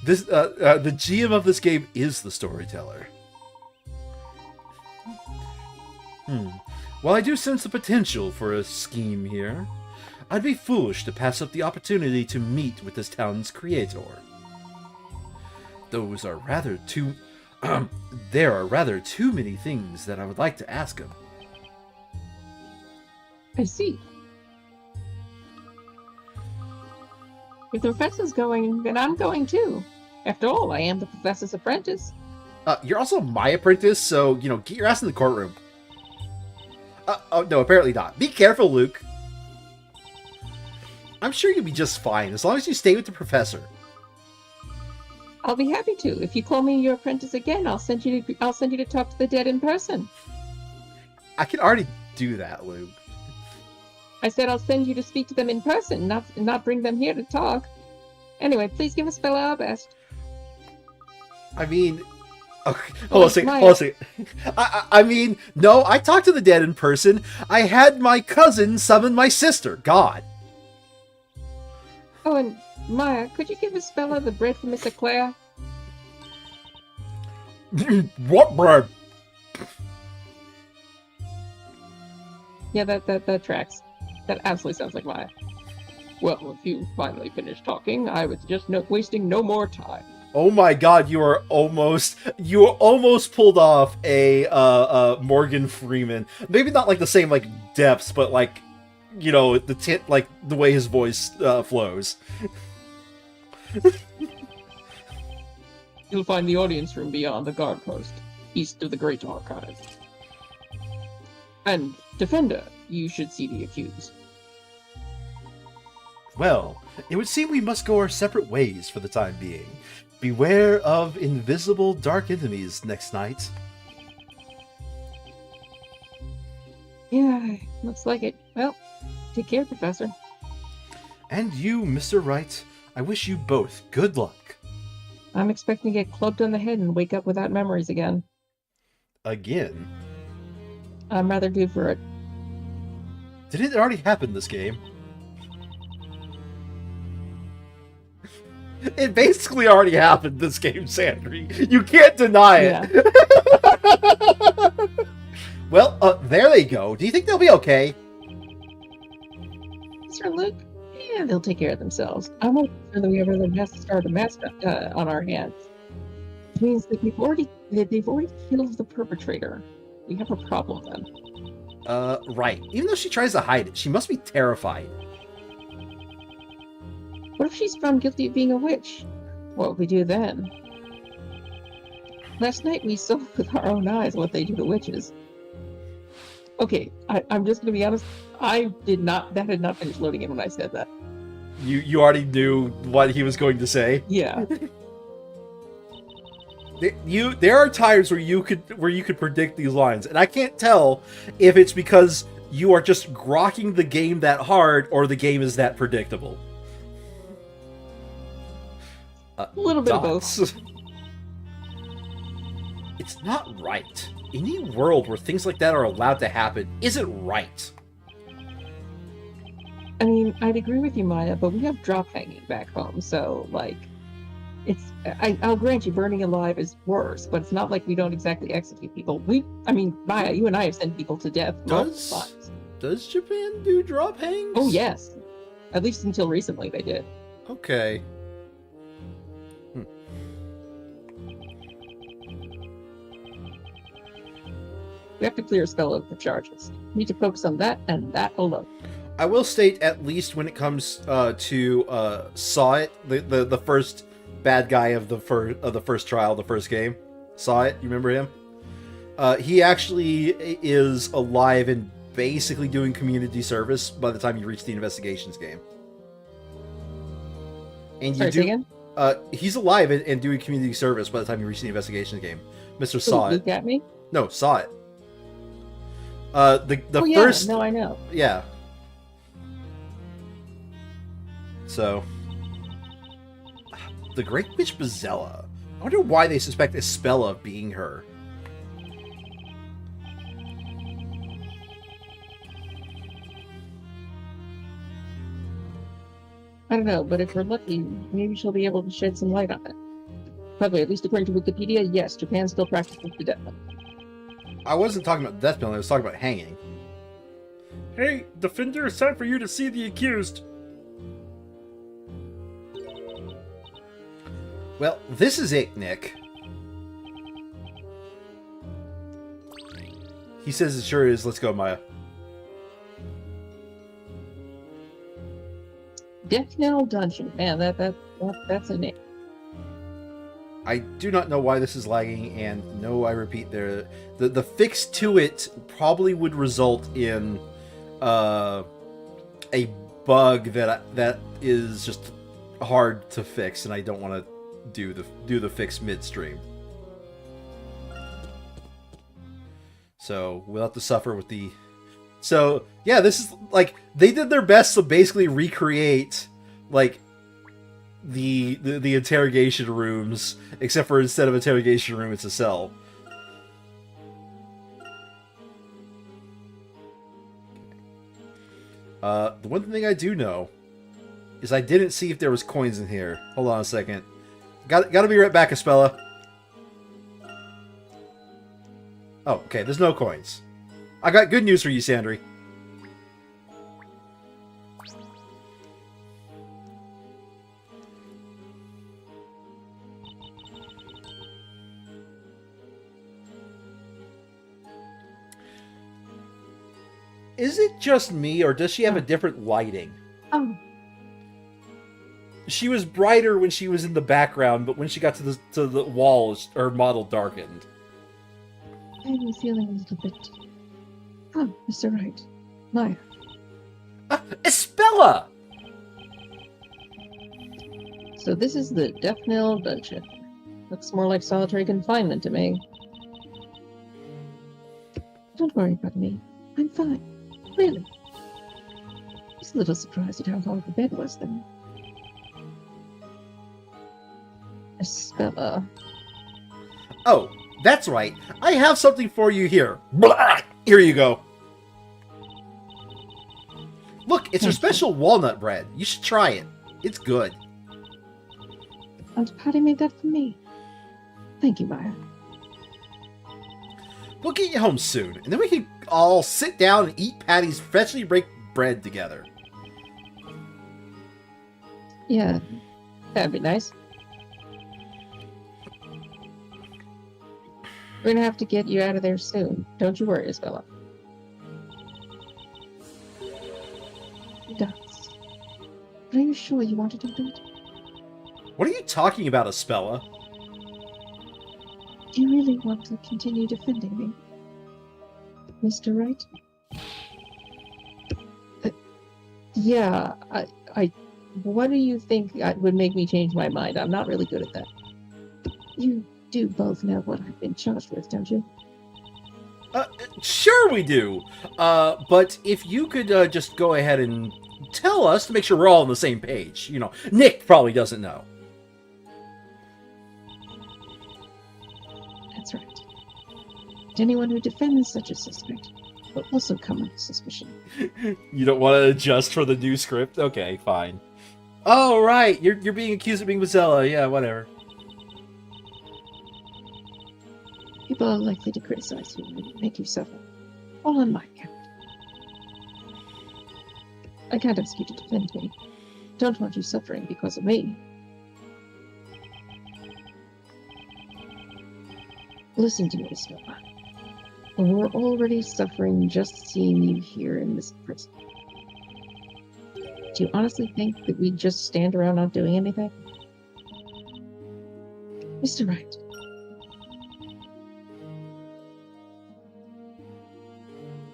This the GM of this game is the storyteller. While I do sense the potential for a scheme here, I'd be foolish to pass up the opportunity to meet with this town's creator. Those are rather too... there are rather too many things that I would like to ask him. I see. If the professor's going, then I'm going too. After all, I am the professor's apprentice. You're also my apprentice, so, get your ass in the courtroom. Oh, no, apparently not. Be careful, Luke. I'm sure you'll be just fine, as long as you stay with the professor. I'll be happy to. If you call me your apprentice again, I'll send you to talk to the dead in person. I can already do that, Luke. I said I'll send you to speak to them in person, not bring them here to talk. Anyway, please give us Bella our best. I mean... Okay, hold on a second. I mean, no, I talked to the dead in person. I had my cousin summon my sister, God. Oh, and Maya, could you give us Bella the bread for Miss Eclair? What bread? Yeah, that tracks. That absolutely sounds like Maya. Well, if you finally finished talking, I was just wasting no more time. Oh my God, you were almost pulled off a Morgan Freeman. Maybe not like the same like depths, but like, you know, the way his voice flows. You'll find the audience room beyond the guard post, east of the Great Archive. And Defender, you should see the accused. Well, it would seem we must go our separate ways for the time being. Beware of invisible dark enemies next night. Yeah, looks like it. Well, take care, Professor. And you, Mr. Wright, I wish you both good luck. I'm expecting to get clubbed on the head and wake up without memories again. Again? I'm rather due for it. Did it already happen this game? It basically already happened this game, Sandry. You can't deny it. Yeah. Well, there they go. Do you think they'll be okay? Sir Luke? Yeah, they'll take care of themselves. I'm not sure that we have another start a massacre on our hands. It means that they've already killed the perpetrator. We have a problem then. Right. Even though she tries to hide it, she must be terrified. What if she's found guilty of being a witch? What would we do then? Last night we saw with our own eyes what they do to witches. Okay, I'm just gonna be honest. That had not finished loading in when I said that. You already knew what he was going to say. Yeah. There are times where you could predict these lines, and I can't tell if it's because you are just grokking the game that hard or the game is that predictable. A little bit of both. It's not right. Any world where things like that are allowed to happen isn't right. I mean, I'd agree with you, Maya, but we have drop hanging back home, so, like, I'll grant you burning alive is worse, but it's not like we don't exactly execute people. Maya, you and I have sent people to death multiple times. Does Japan do drop hangs? Oh, yes. At least until recently they did. Okay. We have to clear a spell of the charges. We need to focus on that and that alone. I will state, at least when it comes to Saw It, the first bad guy of the first trial, the first game. Saw It, you remember him? He actually is alive and basically doing community service by the time you reach the investigations game. And you Sorry, again? He's alive and doing community service by the time you reach the investigations game. Mr. Saw It. Look at me? No, Saw It. Yeah, first. no, I know. Yeah. So, the Great Witch Bazella. I wonder why they suspect Espella of being her. I don't know, but if we're lucky, maybe she'll be able to shed some light on it. Probably, at least according to Wikipedia, yes, Japan still practices the death penalty. I wasn't talking about the death penalty, I was talking about hanging. Hey, Defender, it's time for you to see the accused. Well, this is it, Nick. He says it sure is. Let's go, Maya. Death Knell Dungeon. Man, that's a name. I do not know why this is lagging, and no, I repeat, the fix to it probably would result in a bug that is just hard to fix, and I don't want to do the fix midstream. So we'll have to suffer with the. So yeah, this is like they did their best to basically recreate like the interrogation rooms, except for instead of interrogation room, it's a cell. The one thing I do know is I didn't see if there was coins in here. Hold on a second. Gotta be right back, Aspella. Oh, okay, there's no coins. I got good news for you, Sandry. Is it just me, or does she have a different lighting? Oh, She was brighter when she was in the background, but when she got to the walls, her model darkened. I'm feeling a little bit. Oh, Mr. Wright. Maya. Espella! So this is the Death Knell dungeon. Looks more like solitary confinement to me. Don't worry about me. I'm fine. Really. I was a little surprised at how hard the bed was then. Espella. Oh, that's right. I have something for you here. Blah! Here you go. Look, it's her special walnut bread. You should try it. It's good. Aunt Patty made that for me. Thank you, Maya. We'll get you home soon, and then we can all sit down and eat Patty's freshly baked bread together. Yeah, that'd be nice. We're gonna have to get you out of there soon. Don't you worry, Isabella. It does. But are you sure you want to do that? What are you talking about, Espella? Do you really want to continue defending me, Mr. Wright? Yeah, I. What do you think would make me change my mind? I'm not really good at that. You do both know what I've been charged with, don't you? Sure we do. But if you could just go ahead and tell us to make sure we're all on the same page. You know, Nick probably doesn't know. That's right. And anyone who defends such a suspect will also come under suspicion. You don't want to adjust for the new script? Okay, fine. Oh, right. You're being accused of being Mazella. Yeah, whatever. People are likely to criticize you and make you suffer. All on my account. I can't ask you to defend me. Don't want you suffering because of me. Listen to me, Isabella. We're already suffering just seeing you here in this prison. Do you honestly think that we'd just stand around not doing anything? Mr. Wright.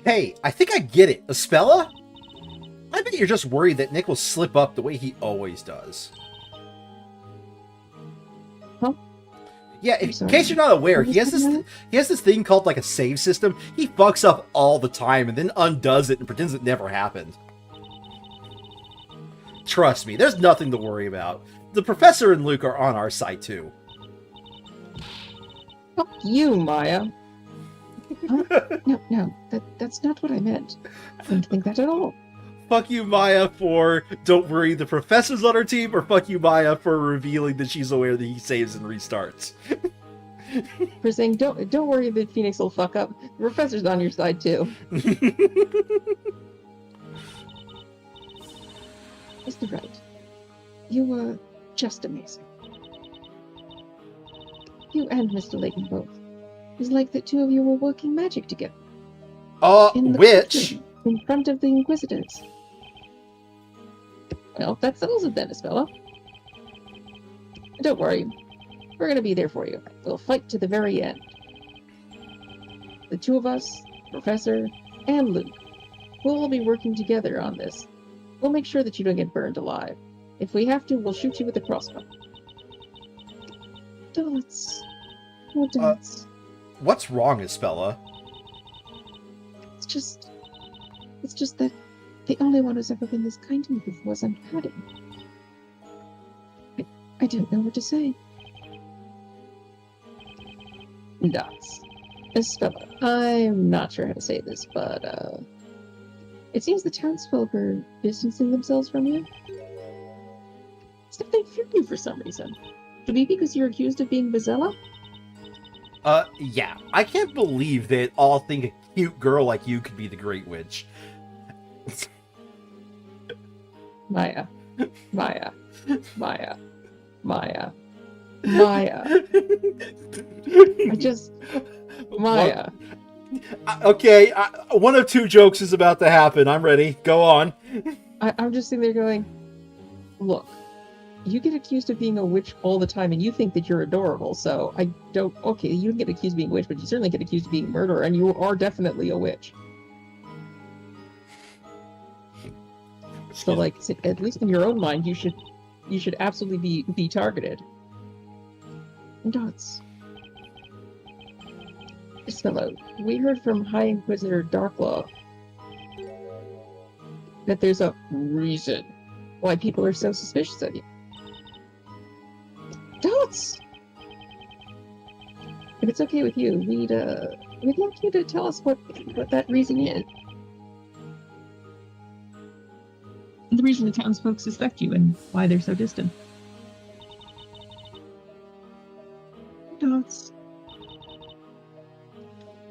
Hey, I think I get it. Espella? I bet you're just worried that Nick will slip up the way he always does. Huh? Yeah, in case you're not aware, he has this thing called like a save system. He fucks up all the time and then undoes it and pretends it never happened. Trust me, there's nothing to worry about. The professor and Luke are on our side too. Fuck you, Maya. Huh? No, that's not what I meant. I didn't think that at all. Fuck you, Maya, for don't worry, the professor's on our team, or fuck you, Maya, for revealing that she's aware that he saves and restarts. For saying, don't worry that Phoenix will fuck up. The professor's on your side too. Mr. Wright, you were just amazing. You and Mr. Layton both. It's like the two of you were working magic together. Which? Courtroom, in front of the Inquisitors. Well, that settles it then, Isabella. Don't worry. We're going to be there for you. We'll fight to the very end. The two of us, Professor, and Luke, we'll all be working together on this. We'll make sure that you don't get burned alive. If we have to, we'll shoot you with a crossbow. Dots. Oh, dots. What's wrong, Isabella? It's just that the only one who's ever been this kind to me before is unpatting. I don't know what to say. Dots. Isabella, I'm not sure how to say this, but, it seems the townsfolk are distancing themselves from you. As if they fear you for some reason. Could it be because you're accused of being Bazella? Yeah. I can't believe they all think a cute girl like you could be the Great Witch. Maya. Maya. Maya. Maya. Maya. Maya. Okay, one of two jokes is about to happen. I'm ready. Go on. I'm just sitting there going, look, you get accused of being a witch all the time and you think that you're adorable, so I don't... Okay, you get accused of being a witch, but you certainly get accused of being a murderer, and you are definitely a witch. So, like, at least in your own mind, you should absolutely be targeted. Dots. This fellow, we heard from High Inquisitor Darklaw that there's a reason why people are so suspicious of you. Dots! If it's okay with you, we'd like you to tell us what that reason is. The reason the townsfolk suspect you and why they're so distant. Dots.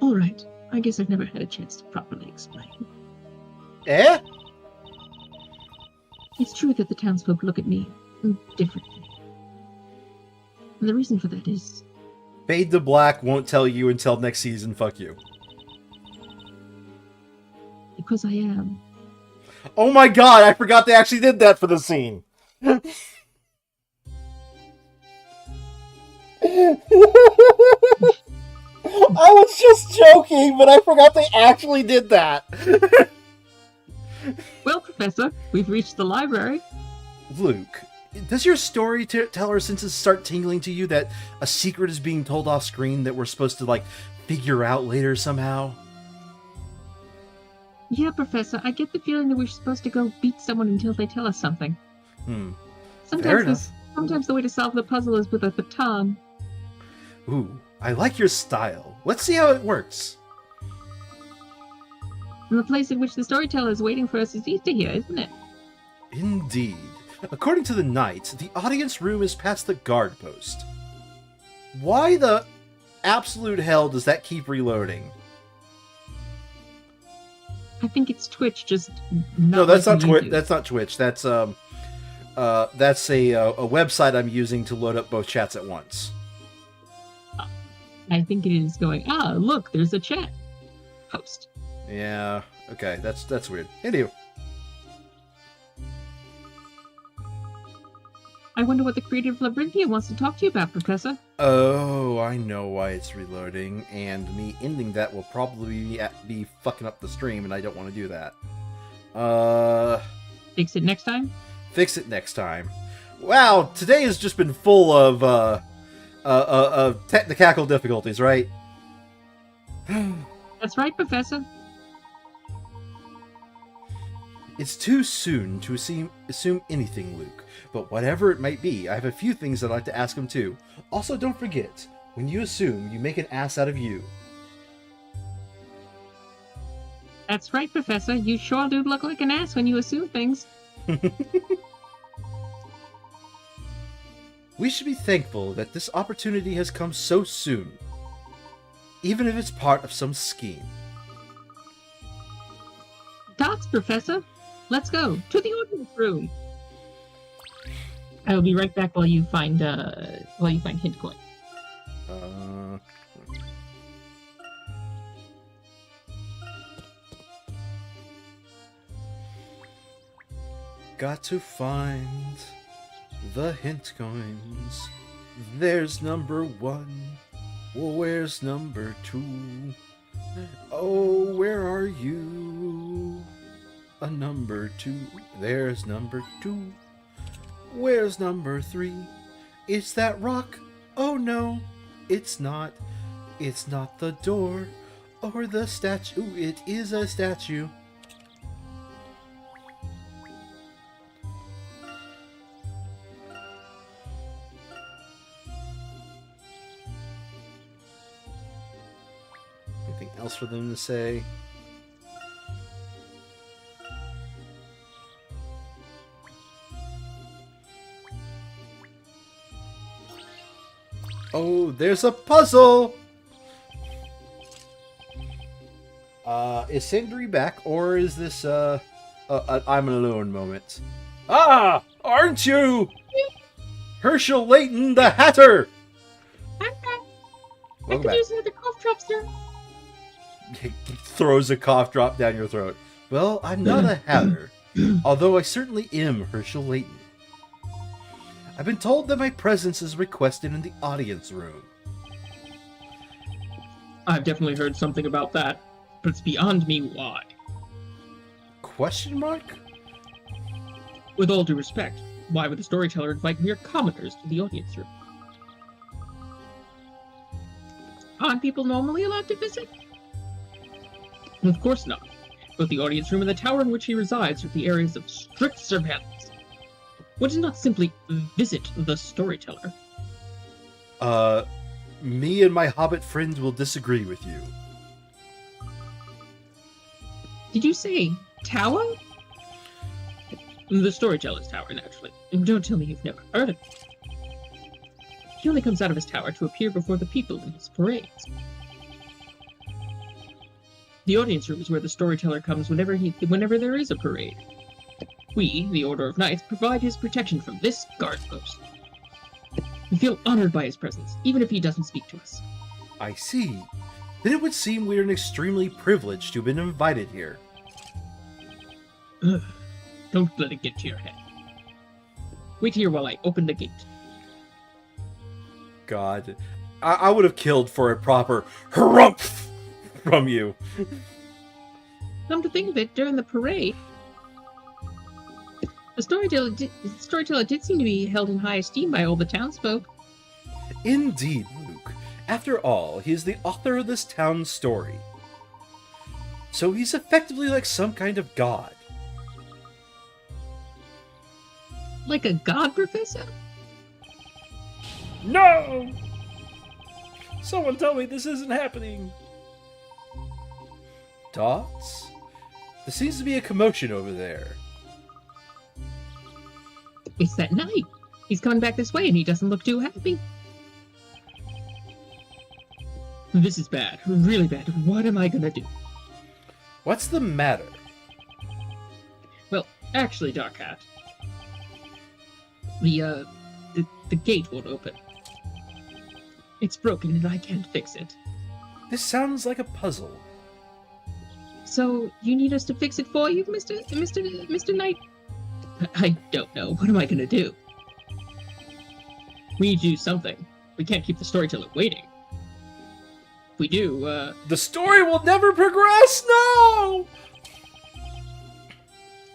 Alright, I guess I've never had a chance to properly explain. Eh? It's true that the townsfolk look at me differently. And the reason for that is... Fade to Black won't tell you until next season, fuck you. because I am. Oh my god, I forgot they actually did that for the scene. I was just joking, but I forgot they actually did that. Well, Professor, we've reached the library. Luke, does your storyteller senses start tingling to you that a secret is being told off screen that we're supposed to, like, figure out later somehow? Yeah, Professor, I get the feeling that we're supposed to go beat someone until they tell us something. Fair enough. Sometimes the way to solve the puzzle is with a baton. Ooh, I like your style. Let's see how it works. And the place in which the storyteller is waiting for us is east of here, isn't it? Indeed. According to the knight, the audience room is past the guard post. Why the absolute hell does that keep reloading? I think it's Twitch, just No, that's not Twitch. Twitch. That's not Twitch. That's a website I'm using to load up both chats at once. I think it is going, look, there's a chat post. Yeah, okay, that's weird. Anyway. I wonder what the creator of Labyrinthia wants to talk to you about, Professor. Oh, I know why it's reloading, and me ending that will probably be fucking up the stream, and I don't want to do that. Fix it next time? Fix it next time. Wow, today has just been full of technical difficulties, right? That's right, Professor. It's too soon to assume anything, Luke. But whatever it might be, I have a few things I'd like to ask him too. Also, don't forget, when you assume, you make an ass out of you. That's right, Professor. You sure do look like an ass when you assume things. We should be thankful that this opportunity has come so soon, even if it's part of some scheme. Dots, Professor. Let's go to the audience room. I will be right back while you find hint coin. Got to find the hint coins. There's number 1. Where's number 2? Oh, where are you? a number 2. There's number 2. Where's number 3? It's that rock. Oh no, it's not. It's not the door or the statue. It is a statue. Anything else for them to say? Oh, there's a puzzle! Is Sandry back, or is this, an I'm alone moment? Ah, aren't you? Herschel Layton, the Hatter! I'm back. I Welcome could back. use another cough drop, sir. He throws a cough drop down your throat. Well, I'm not a Hatter, although I certainly am Herschel Layton. I've been told that my presence is requested in the audience room. I've definitely heard something about that, but it's beyond me why. Question mark? With all due respect, why would the storyteller invite mere commoners to the audience room? Aren't people normally allowed to visit? Of course not. Both the audience room and the tower in which he resides are the areas of strict surveillance. One does not simply visit the storyteller. Me and my hobbit friends will disagree with you. Did you say tower? The storyteller's tower, naturally. Don't tell me you've never heard of it. He only comes out of his tower to appear before the people in his parades. The audience room is where the storyteller comes whenever there is a parade. We, the Order of Knights, provide his protection from this guard post. We feel honored by his presence, even if he doesn't speak to us. I see. Then it would seem we're extremely privileged to have been invited here. Ugh. Don't let it get to your head. Wait here while I open the gate. God. I would have killed for a proper harumph from you. Come to think of it, during the parade, the storyteller did seem to be held in high esteem by all the townsfolk. Indeed, Luke. After all, he is the author of this town's story. So he's effectively like some kind of god. Like a god, Professor? No! Someone tell me this isn't happening. Dots? There seems to be a commotion over there. It's that knight. He's coming back this way and he doesn't look too happy. This is bad. Really bad. What am I gonna do? What's the matter? Well, actually, Dark Hat. The gate won't open. It's broken and I can't fix it. This sounds like a puzzle. So, you need us to fix it for you, Mr. Knight? I don't know. What am I gonna do? We need to do something. We can't keep the storyteller waiting. If we do, The story will never progress! No!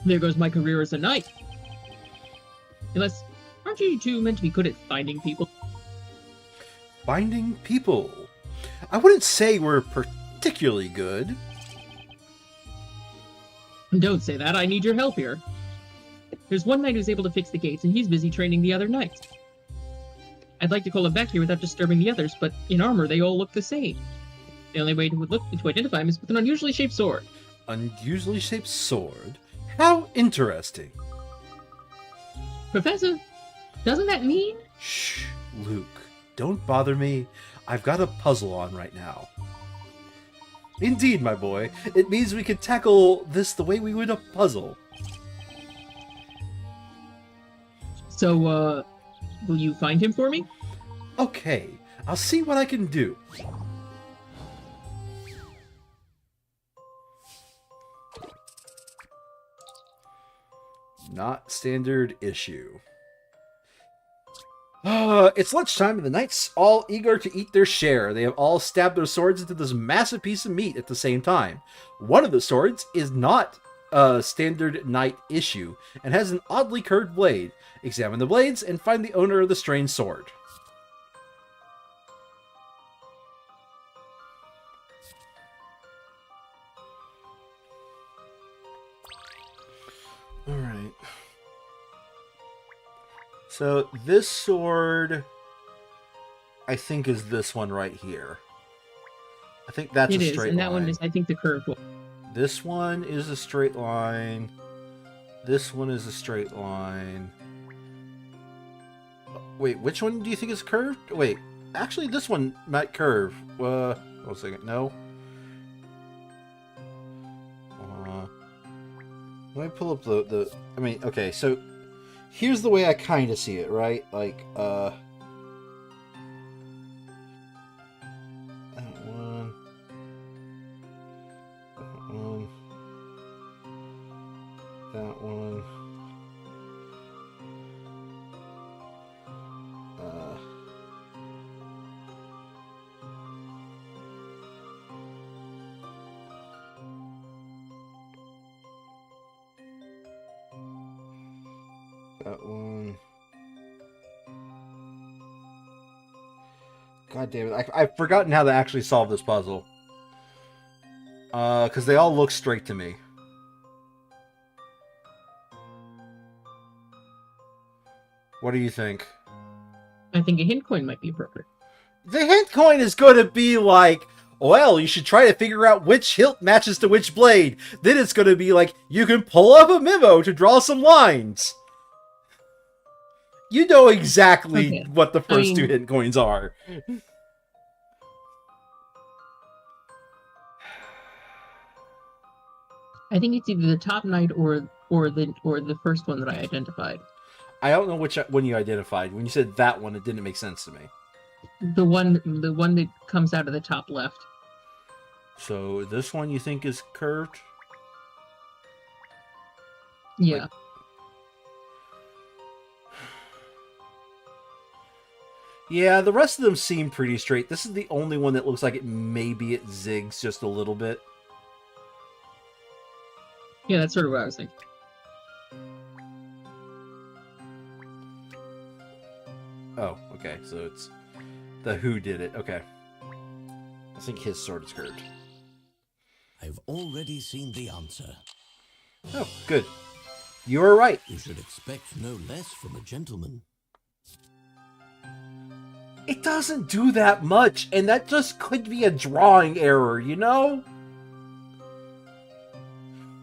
there goes my career as a knight. Unless, aren't you two meant to be good at finding people? Finding people. I wouldn't say we're particularly good. Don't say that. I need your help here. There's one knight who's able to fix the gates, and he's busy training the other knights. I'd like to call him back here without disturbing the others, but in armor they all look the same. The only way to identify him is with an unusually shaped sword. Unusually shaped sword? How interesting. Professor, doesn't that mean? Shh, Luke. Don't bother me. I've got a puzzle on right now. Indeed, my boy. It means we can tackle this the way we would a puzzle. So, will you find him for me? Okay, I'll see what I can do. Not standard issue. It's lunchtime and the knights all eager to eat their share. They have all stabbed their swords into this massive piece of meat at the same time. One of the swords is not standard knight issue and has an oddly curved blade. Examine the blades and find the owner of the strange sword. Alright. So this sword, I think, is this one right here. I think that's a straight line. And that one is, I think, the curved one. This one is a straight line. This one is a straight line. Wait, which one do you think is curved? Wait, actually, this one might curve. Hold on a second. No. Let me pull up the. I mean, okay, so here's the way I kind of see it, right? Like, that one. That one. That one. That one. God damn it. I've forgotten how to actually solve this puzzle. Because they all look straight to me. What do you think? I think a hint coin might be appropriate. The hint coin is going to be like, well, you should try to figure out which hilt matches to which blade. Then it's going to be like, you can pull up a memo to draw some lines. You know exactly what the first two hint coins are. I think it's either the top knight or the first one that I identified. I don't know which one you identified. When you said that one, it didn't make sense to me. The one that comes out of the top left. So this one you think is curved? Yeah. Like, yeah, the rest of them seem pretty straight. This is the only one that looks like it zigs just a little bit. Yeah, that's sort of what I was thinking. Oh, okay. So it's the who did it. Okay. I think his sword is curved. I've already seen the answer. Oh, good. You were right. You should expect no less from a gentleman. It doesn't do that much, and that just could be a drawing error, you know?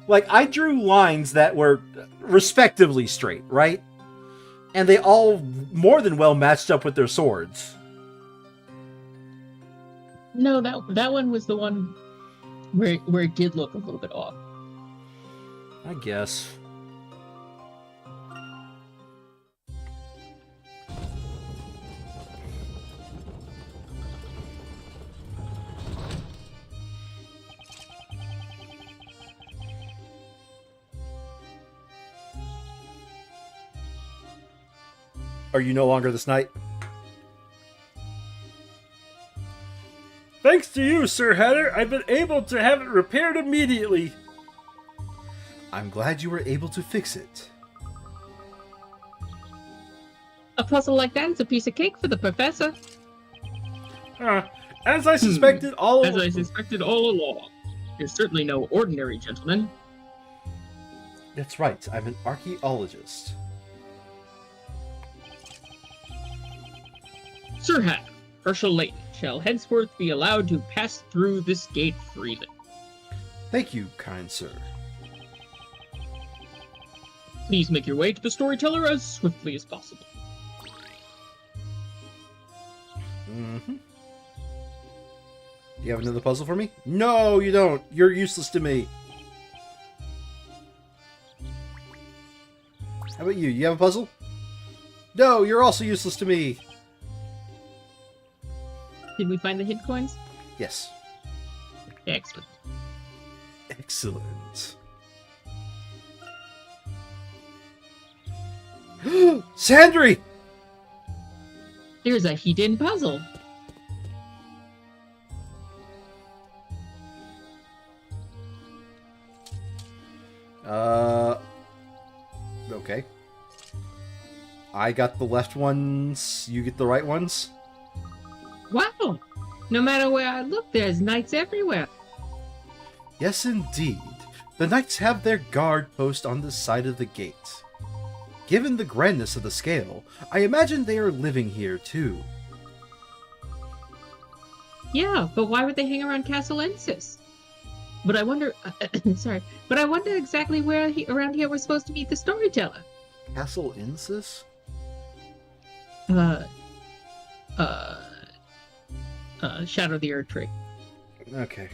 Like, I drew lines that were respectively straight, right? And they all more than well matched up with their swords. No, that one was the one where it did look a little bit off. I guess. Are you no longer this knight? Thanks to you, Sir Hatter, I've been able to have it repaired immediately. I'm glad you were able to fix it. A puzzle like that is a piece of cake for the professor. As I suspected all along. You're certainly no ordinary gentleman. That's right, I'm an archaeologist. Sir Hatter, Herschel Layton shall henceforth be allowed to pass through this gate freely. Thank you, kind sir. Please make your way to the storyteller as swiftly as possible. Mm-hmm. You have another puzzle for me? No, you don't. You're useless to me. How about you? You have a puzzle? No, you're also useless to me. Did we find the hint coins? Yes. Excellent. Excellent. Sandry! There's a hidden puzzle. Okay. I got the left ones, you get the right ones? Wow! No matter where I look, there's knights everywhere. Yes, indeed. The knights have their guard post on the side of the gate. Given the grandness of the scale, I imagine they are living here too. Yeah, but why would they hang around Castle Ensis? But I wonder, sorry, but I wonder exactly where around here we're supposed to meet the storyteller. Castle Insis? Shadow of the Earth Tree. Okay.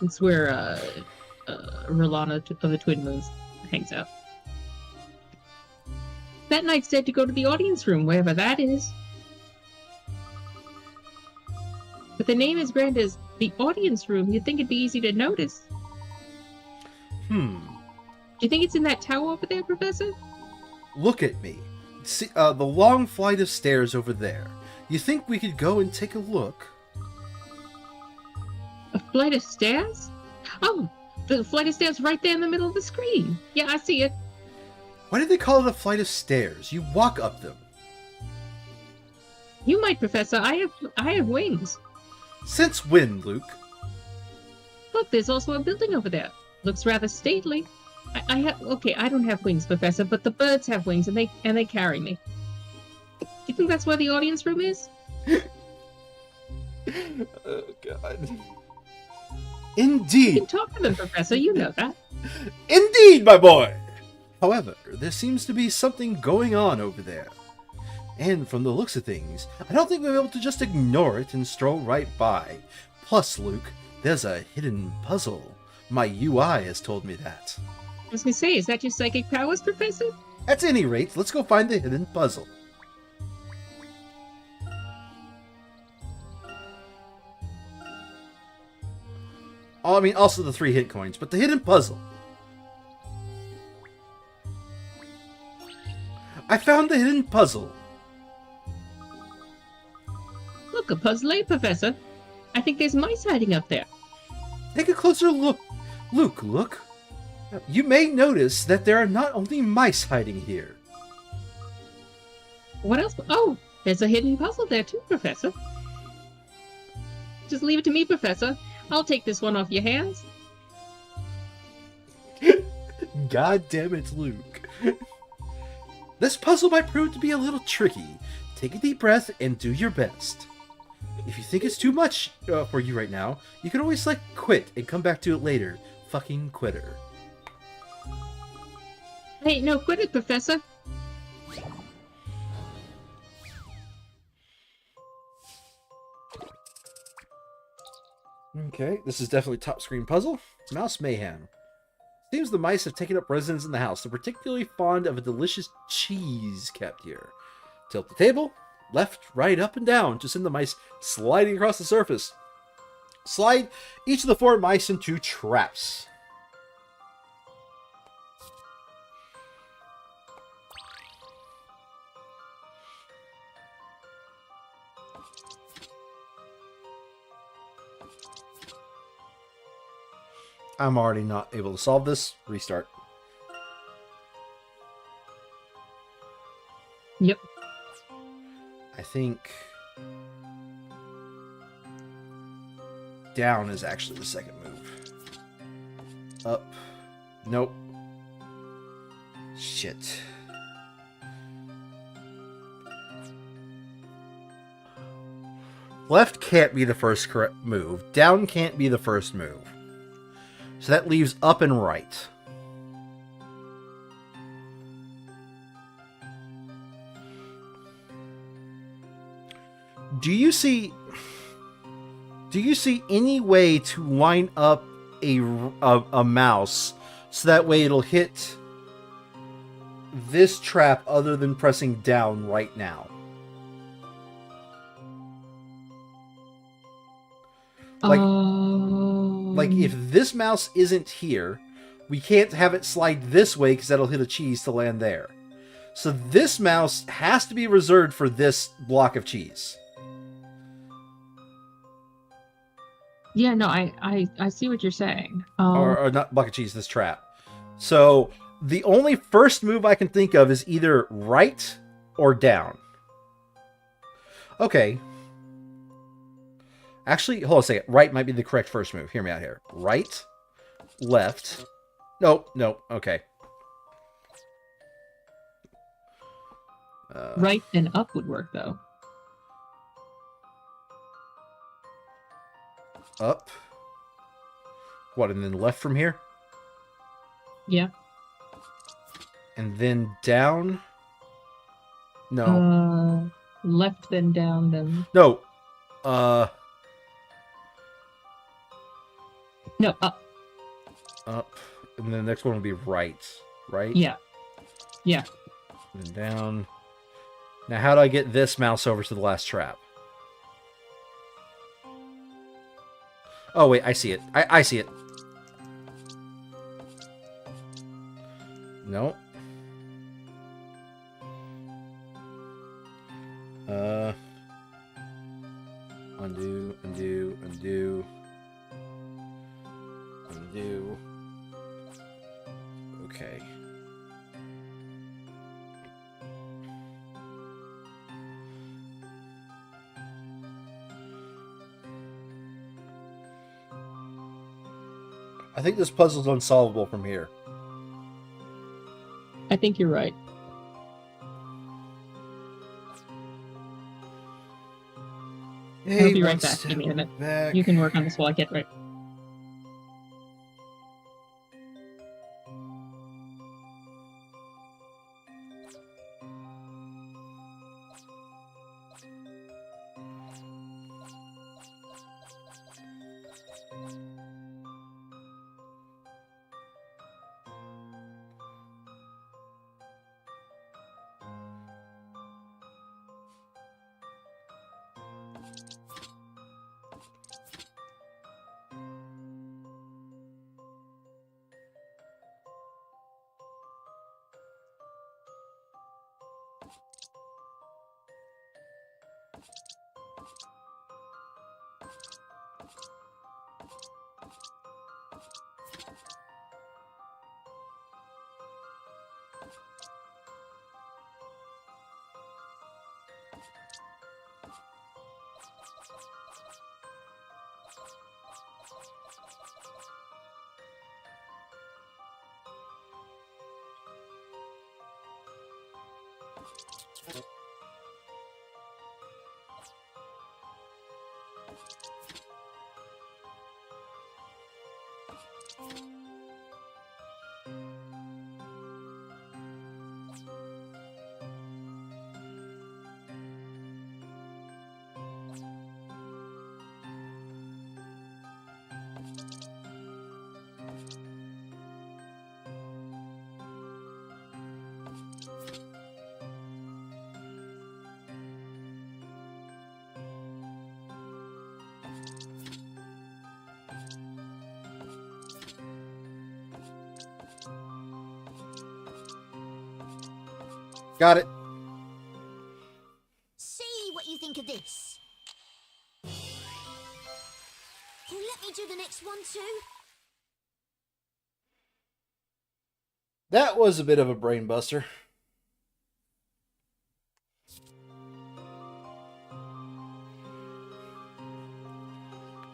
It's where, Rolana of the Twin Moons hangs out. That knight said to go to the audience room, wherever that is. But the name as grand as the audience room, you'd think it'd be easy to notice. Hmm. Do you think it's in that tower over there, Professor? Look at me. See, the long flight of stairs over there. You think we could go and take a look? A flight of stairs? Oh, the flight of stairs right there in the middle of the screen. Yeah, I see it. Why do they call it a flight of stairs? You walk up them. You might, Professor. I have wings. Since when, Luke? Look, there's also a building over there. Looks rather stately. I have okay. I don't have wings, Professor, but the birds have wings, and they carry me. Do you think that's where the audience room is? Oh, God. You Indeed. can talk to them, Professor. You know that. Indeed, my boy! However, there seems to be something going on over there. And from the looks of things, I don't think we'll be able to just ignore it and stroll right by. Plus, Luke, there's a hidden puzzle. My UI has told me that. I was gonna say, is that your psychic powers, Professor? At any rate, let's go find the hidden puzzle. Oh, I mean, also the 3 hit coins, but the hidden puzzle. I found the hidden puzzle. Look, a puzzle, eh, Professor? I think there's mice hiding up there. Take a closer look. Luke, look. You may notice that there are not only mice hiding here. What else? Oh, there's a hidden puzzle there too, Professor. Just leave it to me, Professor. I'll take this one off your hands. God damn it, Luke. This puzzle might prove to be a little tricky. Take a deep breath and do your best. If you think it's too much for you right now, you can always select quit and come back to it later. Fucking quitter. Hey, no, quit it, Professor. Okay, this is definitely top screen puzzle. Mouse mayhem. Seems the mice have taken up residence in the house. They're particularly fond of a delicious cheese kept here. Tilt the table, left, right, up, and down to send the mice sliding across the surface. Slide each of the 4 mice into traps. I'm already not able to solve this. Restart. Yep. I think down is actually the second move. Up. Nope. Shit. Left can't be the first correct move. Down can't be the first move. So that leaves up and right. Do you see any way to line up a mouse so that way it'll hit this trap other than pressing down right now? Like if this mouse isn't here, we can't have it slide this way because that'll hit a cheese to land there. So this mouse has to be reserved for this block of cheese. Yeah, no, I see what you're saying. Or not block of cheese, this trap. So the only first move I can think of is either right or down. Okay. Actually, hold on a second. Right might be the correct first move. Hear me out here. Right, left. No, okay. Right and up would work though. Up. What, and then left from here? Yeah. And then down? No. Left then down then. No. No, up. Up. And then the next one will be right. Right? Yeah. Yeah. And then down. Now, how do I get this mouse over to the last trap? Oh, wait, I see it. I see it. No. Undo, undo, undo. Undo. Okay. I think this puzzle's unsolvable from here. I think you're right. Hey, I'll be right back. Give me a minute. Back. You can work on this while I get right. Got it. See what you think of this. Can you let me do the next one too? That was a bit of a brain buster.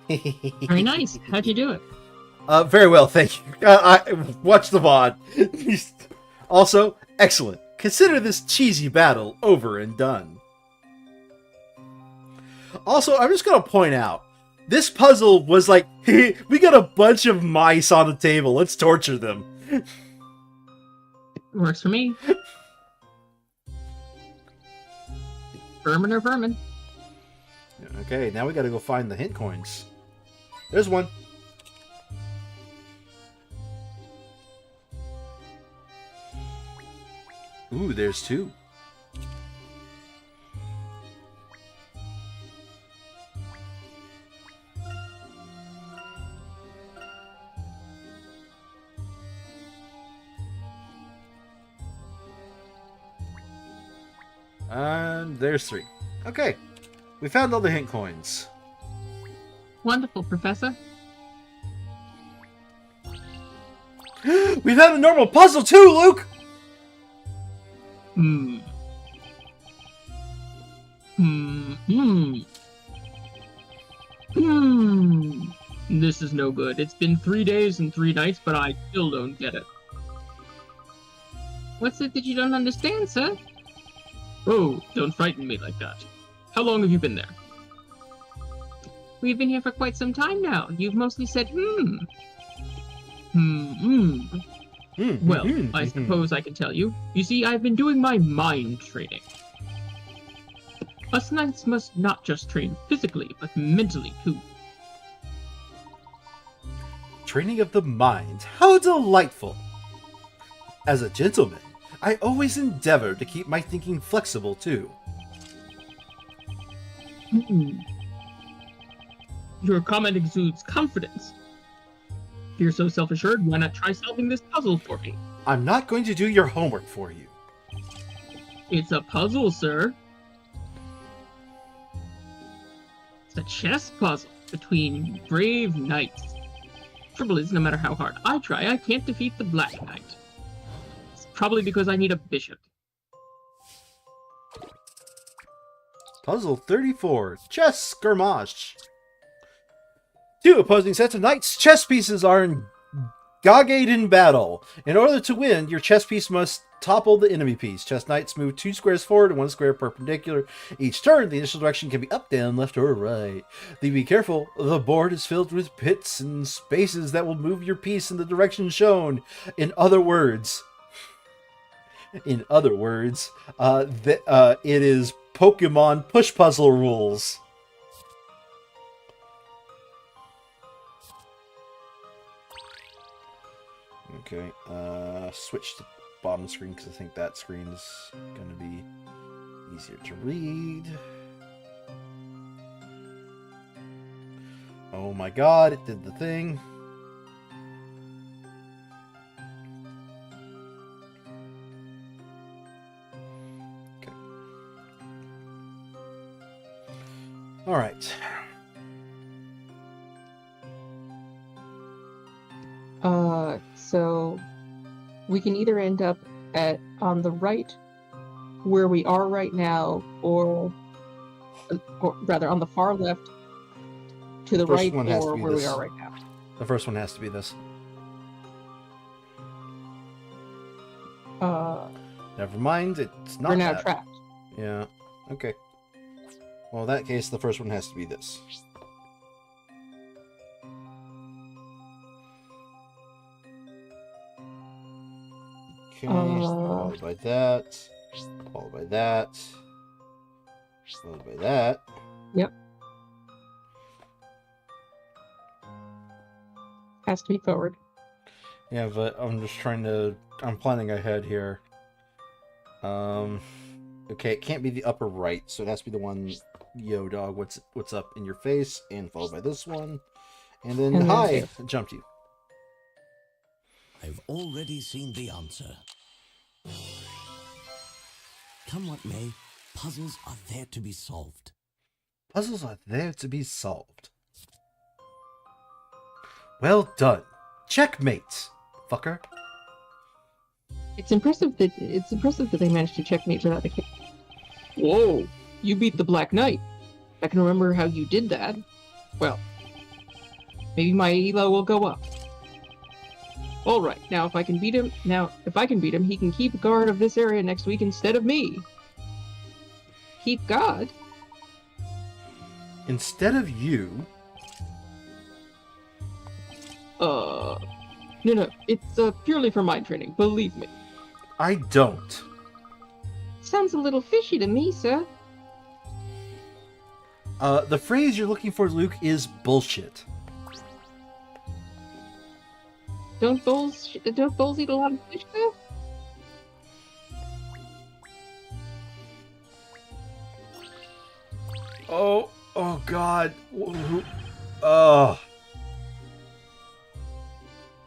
Very nice. How'd you do it? Very well, thank you. I watched the VOD. Also, excellent. Consider this cheesy battle over and done. Also, I'm just gonna point out, this puzzle was like, we got a bunch of mice on the table, let's torture them. Works for me. Vermin or vermin. Okay, now we gotta go find the hint coins. There's one. Ooh, there's two. And there's three. Okay, we found all the hint coins. Wonderful, Professor. We've had a normal puzzle too, Luke! Hmm. This is no good. It's been 3 days and 3 nights, but I still don't get it. What's it that you don't understand, sir? Oh, don't frighten me like that. How long have you been there? We've been here for quite some time now. You've mostly said, Well, I suppose I can tell you. You see, I've been doing my mind training. Us knights must not just train physically, but mentally too. Training of the mind. How delightful! As a gentleman, I always endeavor to keep my thinking flexible too. Your comment exudes confidence. If you're so self-assured, why not try solving this puzzle for me? I'm not going to do your homework for you. It's a puzzle, sir. It's a chess puzzle between brave knights. Trouble is, no matter how hard I try, I can't defeat the Black Knight. It's probably because I need a bishop. Puzzle 34. Chess Skirmish. 2 opposing sets of knights' chess pieces are engaged in battle. In order to win, your chess piece must topple the enemy piece. Chess knights move 2 squares forward and 1 square perpendicular. Each turn, the initial direction can be up, down, left, or right. Be careful, the board is filled with pits and spaces that will move your piece in the direction shown. In other words, it is Pokemon push puzzle rules. Okay, switch to bottom screen because I think that screen is going to be easier to read. Oh my god, it did the thing. Okay. Alright. So we can either end up on the right where we are right now, or rather on the far left to the right, or where we are right now. The first one has to be this. Never mind, it's not. We're now that. trapped. Yeah. Okay. Well, in that case, the first one has to be this. Okay, followed by that, followed by that, followed by that. Yep. Has to be forward. Yeah, but I'm just I'm planning ahead here. Okay, it can't be the upper right, so it has to be the one, yo dog, what's up in your face, and followed by this one. And then, hi, I jumped you. I've already seen the answer. Come what may, puzzles are there to be solved. Puzzles are there to be solved. Well done. Checkmate, fucker. It's impressive that they managed to checkmate without a kick. Whoa! You beat the Black Knight. I can remember how you did that. Well, maybe my elo will go up. Alright, now if I can beat him, he can keep guard of this area next week instead of me. Keep guard? Instead of you? No, it's purely for mind training, believe me. I don't. Sounds a little fishy to me, sir. The phrase you're looking for, Luke, is bullshit. Don't bulls eat a lot of fish, sir? Oh god.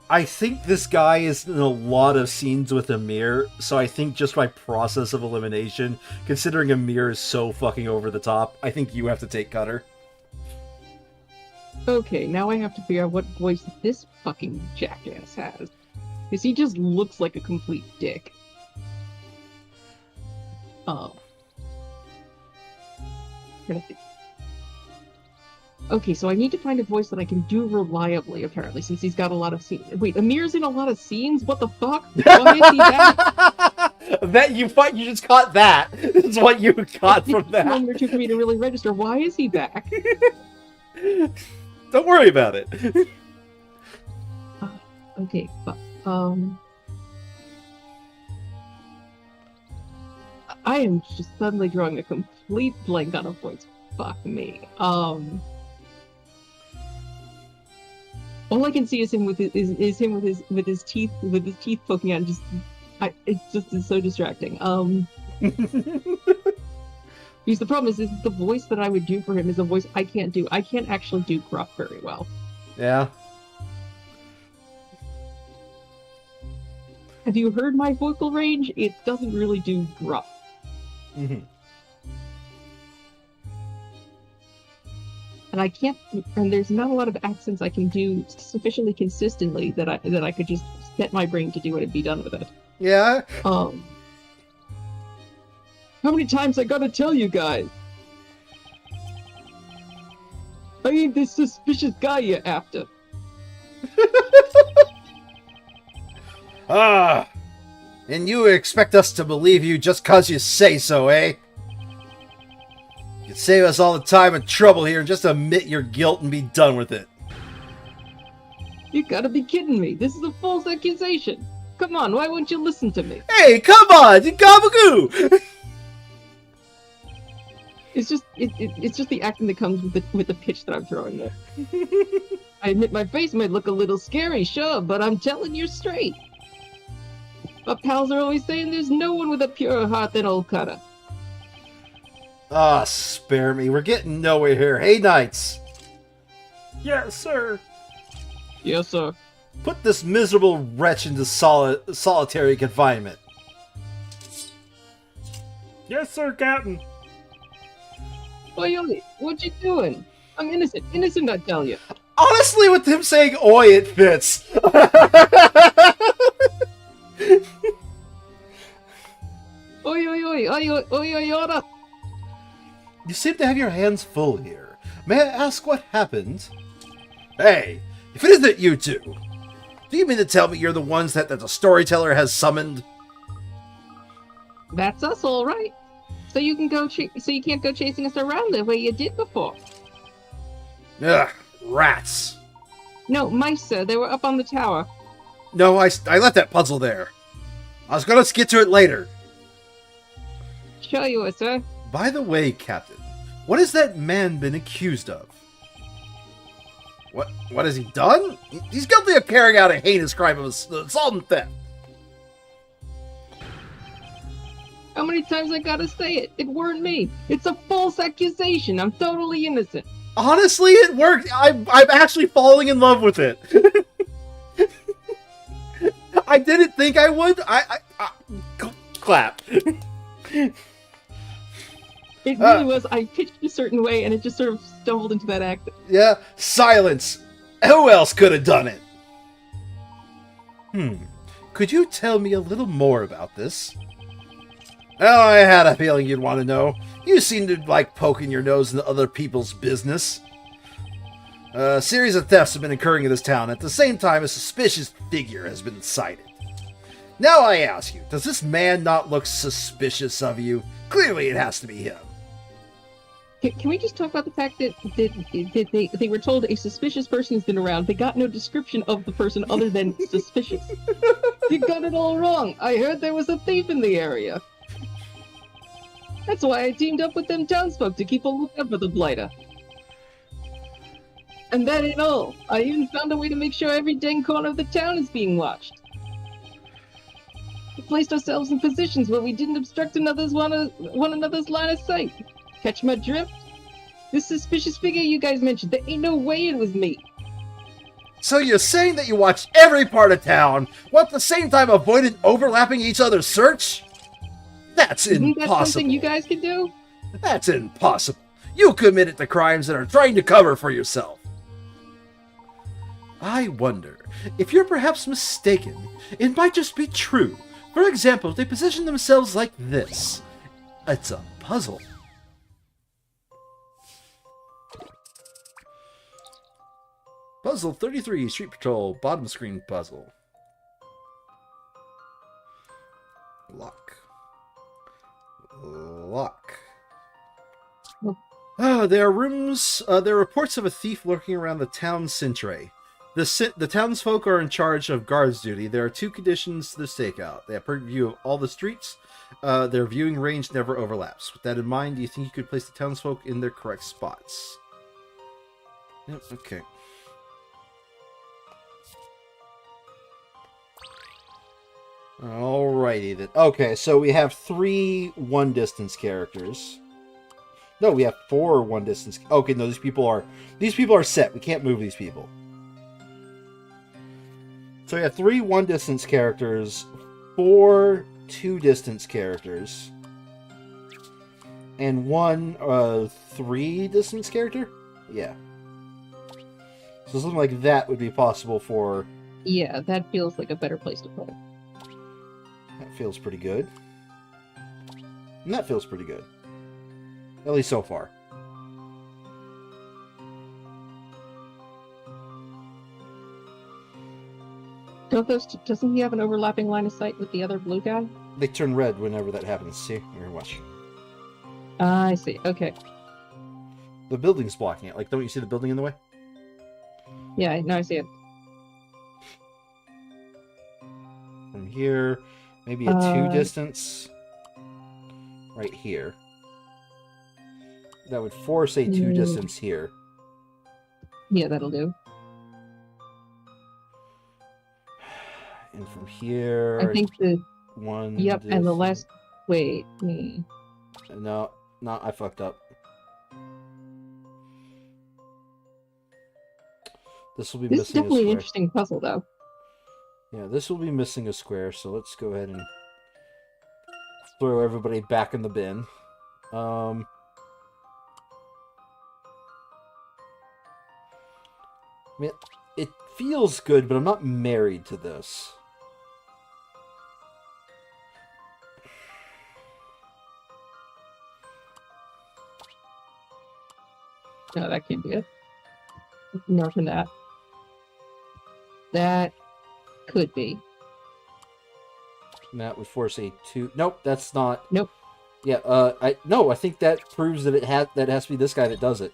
I think this guy is in a lot of scenes with Amir, so I think just by process of elimination, considering Amir is so fucking over the top, I think you have to take Cutter. Okay, now I have to figure out what voice this fucking jackass has. Because he just looks like a complete dick. Trying to think. Okay, so I need to find a voice that I can do reliably, apparently, since he's got a lot of scenes. Wait, Amir's in a lot of scenes? What the fuck? Why is he back? You just caught that. That's what you got from It's a that. moment or two for me to really register. Why is he back? Don't worry about it. Okay, fuck. I am just suddenly drawing a complete blank on a voice. Fuck me. All I can see is him with his teeth poking out. It's so distracting. Because the problem is the voice that I would do for him is a voice I can't do. I can't actually do gruff very well. Yeah. Have you heard my vocal range? It doesn't really do gruff. Mm-hmm. And I can't, and there's not a lot of accents I can do sufficiently consistently that I could just set my brain to do it and be done with it. Yeah. How many times I gotta tell you guys? I ain't this suspicious guy you're after. Ah. And you expect us to believe you just 'cause you say so, eh? You'd save us all the time and trouble here and just admit your guilt and be done with it. You gotta be kidding me. This is a false accusation. Come on, why won't you listen to me? Hey, come on, you gabagoo! It's just the acting that comes with the pitch that I'm throwing there. I admit my face might look a little scary, sure, but I'm telling you straight. My pals are always saying there's no one with a purer heart than old Cutter. Ah, spare me. We're getting nowhere here. Hey, Knights. Yes, sir. Yes, sir. Put this miserable wretch into solitary confinement. Yes, sir, Captain. Oi, what you doing? I'm innocent. Innocent, I tell you. Honestly, with him saying oi, it fits. Oi. You seem to have your hands full here. May I ask what happened? Hey, if it isn't you two, do you mean to tell me you're the ones that the storyteller has summoned? That's us, all right. So you can go. So you can't go chasing us around the way you did before. Ugh, rats. No, mice, sir. They were up on the tower. No, I left that puzzle there. I was gonna get to it later. Sure you were, sir. By the way, Captain, what has that man been accused of? What has he done? He's guilty of carrying out a heinous crime of assault and theft. How many times I gotta say it? It weren't me. It's a false accusation. I'm totally innocent. Honestly, it worked. I'm actually falling in love with it. I didn't think I would. I clap. It really was. I pitched a certain way, and it just sort of stumbled into that act. Yeah, silence. Who else could have done it? Could you tell me a little more about this? Oh, I had a feeling you'd want to know. You seem to like poking your nose into other people's business. A series of thefts have been occurring in this town. At the same time, a suspicious figure has been sighted. Now I ask you, does this man not look suspicious of you? Clearly it has to be him. Can we just talk about the fact that they were told a suspicious person has been around? They got no description of the person other than suspicious. You got it all wrong. I heard there was a thief in the area. That's why I teamed up with them townsfolk to keep a lookout for the blighter. And that ain't all. I even found a way to make sure every dang corner of the town is being watched. We placed ourselves in positions where we didn't obstruct one another's line of sight. Catch my drift? This suspicious figure you guys mentioned, there ain't no way it was me. So you're saying that you watched every part of town, while at the same time avoided overlapping each other's search? That's Isn't impossible. that something you guys can do? That's impossible. You committed the crimes and are trying to cover for yourself. I wonder if you're perhaps mistaken. It might just be true. For example, they position themselves like this. It's a puzzle. Puzzle 33, Street Patrol, bottom screen puzzle. Lock. Lock. There are rooms. There are reports of a thief lurking around the town centre. The townsfolk are in charge of guards duty. There are 2 conditions to the stakeout. They have perfect view of all the streets. Their viewing range never overlaps. With that in mind, do you think you could place the townsfolk in their correct spots? Yep, okay. Alrighty then. Okay, so we have 3 one-distance characters. No, we have 4 one-distance. Okay, no, these people are set. We can't move these people. So we have 3 one-distance characters, 4 two-distance characters, and 1 3-distance character? Yeah. So something like that would be possible for... Yeah, that feels like a better place to put it. That feels pretty good. And that feels pretty good. At least so far. Doesn't he have an overlapping line of sight with the other blue guy? They turn red whenever that happens. See? Here, watch. I see. Okay. The building's blocking it. Like, don't you see the building in the way? Yeah, now I see it. From here, maybe a 2 distance. Right here. That would force a 2 distance here. Yeah, that'll do. And from here... I think the... 1 Yep, distance. and the last... Wait. No, I fucked up. This will be This is missing a definitely an square. interesting puzzle, though. Yeah, this will be missing a square, so let's go ahead and throw everybody back in the bin. I mean, it feels good, but I'm not married to this. No, that can't be it. Nor can that. That could be. And that would force a 2. Nope, that's not. Nope. Yeah, I think that proves that that has to be this guy that does it.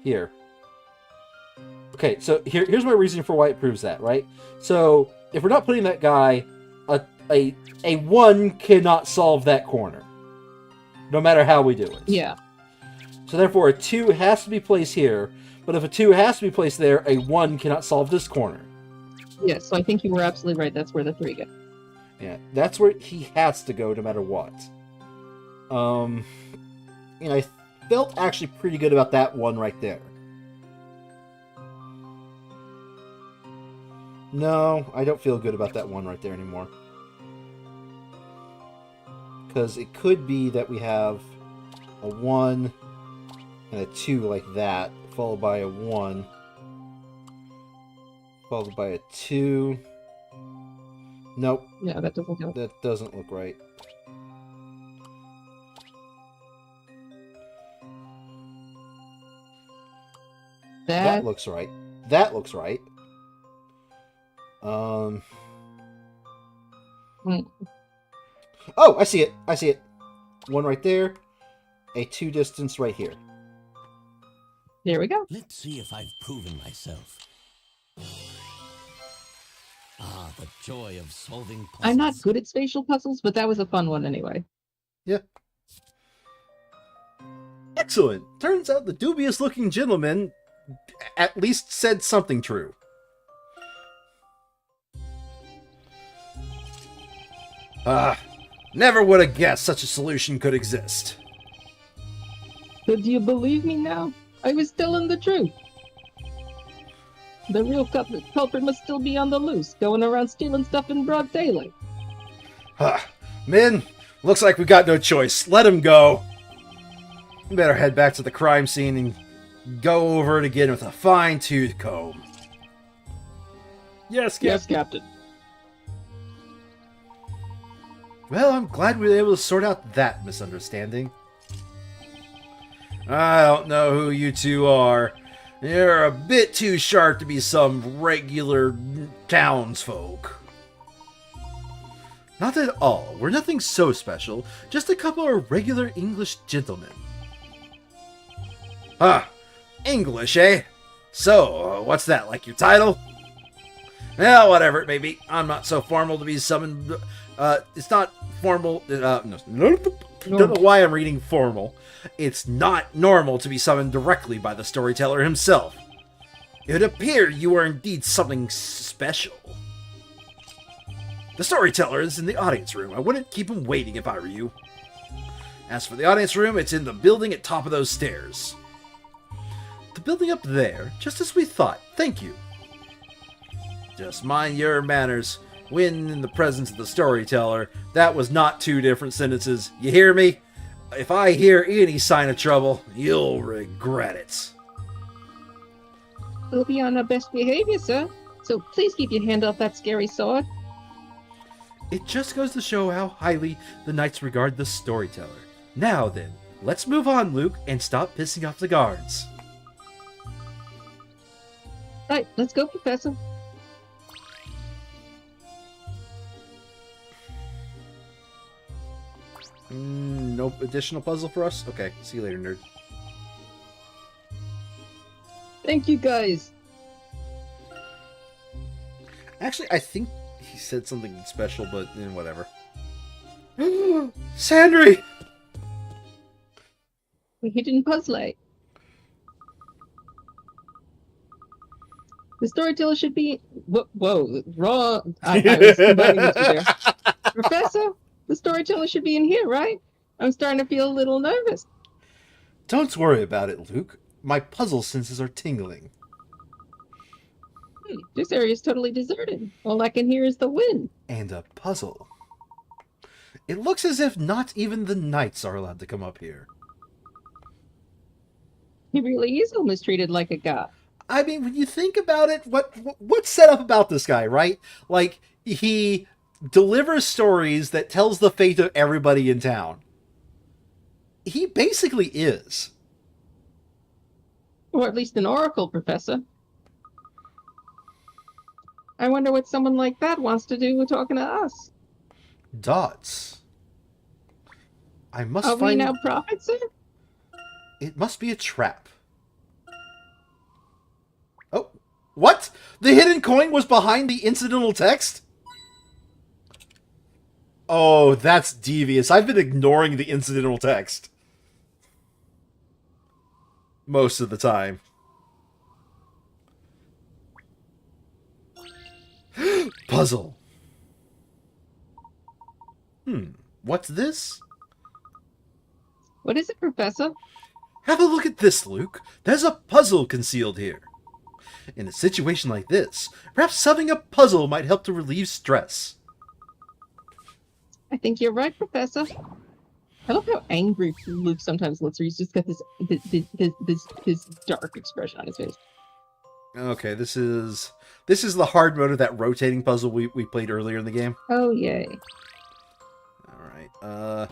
Here. Okay, so here's my reason for why it proves that, right? So if we're not putting that guy, a 1 cannot solve that corner, no matter how we do it. Yeah. So therefore, a 2 has to be placed here. But if a 2 has to be placed there, a 1 cannot solve this corner. Yes, so I think you were absolutely right. That's where the 3 go. Yeah, that's where he has to go no matter what. And I felt actually pretty good about that one right there. No, I don't feel good about that one right there anymore. Because it could be that we have a 1 and a 2 like that, followed by a 1, followed by a 2. Nope. Yeah, that doesn't count. That doesn't look right. That looks right. That looks right. Hmm. Oh, I see it. I see it. 1 right there. A 2 distance right here. There we go. Let's see if I've proven myself. Ah, the joy of solving puzzles. I'm not good at spatial puzzles, but that was a fun one anyway. Yeah. Excellent. Turns out the dubious-looking gentleman at least said something true. Never would have guessed such a solution could exist. So do you believe me now? I was telling the truth. The real culprit must still be on the loose, going around stealing stuff in broad daylight. Men, looks like we got no choice. Let him go. We better head back to the crime scene and go over it again with a fine-tooth comb. Yes, Yes, Captain. Captain. Well, I'm glad we were able to sort out that misunderstanding. I don't know who you two are. You're a bit too sharp to be some regular townsfolk. Not at all. We're nothing so special. Just a couple of regular English gentlemen. Ah, English, eh? So, what's that, like your title? Well, whatever it may be. I'm not so formal to be summoned. It's not formal. No, don't know why I'm reading formal. It's not normal to be summoned directly by the storyteller himself. It would appear you are indeed something special. The storyteller is in the audience room. I wouldn't keep him waiting if I were you. As for the audience room, it's in the building at top of those stairs. The building up there, just as we thought. Thank you. Just mind your manners. When in the presence of the storyteller, that was not two different sentences. You hear me? If I hear any sign of trouble, you'll regret it. We'll be on our best behavior, sir. So please keep your hand off that scary sword. It just goes to show how highly the knights regard the storyteller. Now then, let's move on, Luke, and stop pissing off the guards. Right, let's go, Professor. No additional puzzle for us? Okay, see you later, nerd. Thank you, guys. Actually, I think he said something special, but whatever. Sandry! We hidden puzzle. The storyteller should be... Whoa, wrong. I was combining the two there. Professor, the storyteller should be in here, right? I'm starting to feel a little nervous. Don't worry about it, Luke. My puzzle senses are tingling. This area is totally deserted. All I can hear is the wind. And a puzzle. It looks as if not even the knights are allowed to come up here. He really is almost treated like a god. I mean, when you think about it, what's set up about this guy, right? Like, he delivers stories that tells the fate of everybody in town. He basically is. Or at least an oracle, Professor. I wonder what someone like that wants to do with talking to us. Dots. I must Are we find... now prophets, sir? It must be a trap. Oh, what? The hidden coin was behind the incidental text? Oh, that's devious. I've been ignoring the incidental text. Most of the time. Puzzle. What's this? What is it, Professor? Have a look at this, Luke. There's a puzzle concealed here. In a situation like this, perhaps solving a puzzle might help to relieve stress. I think you're right, Professor. I love how angry Luke sometimes looks, where he's just got this dark expression on his face. Okay, this is the hard mode of that rotating puzzle we played earlier in the game. Oh, yay. Alright,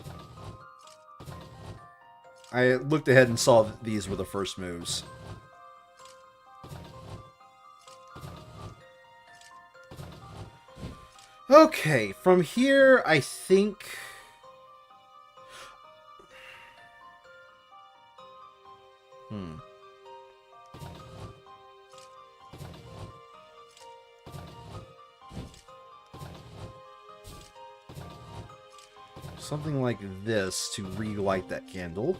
I looked ahead and saw that these were the first moves. Okay, from here, I think... Something like this to relight that candle.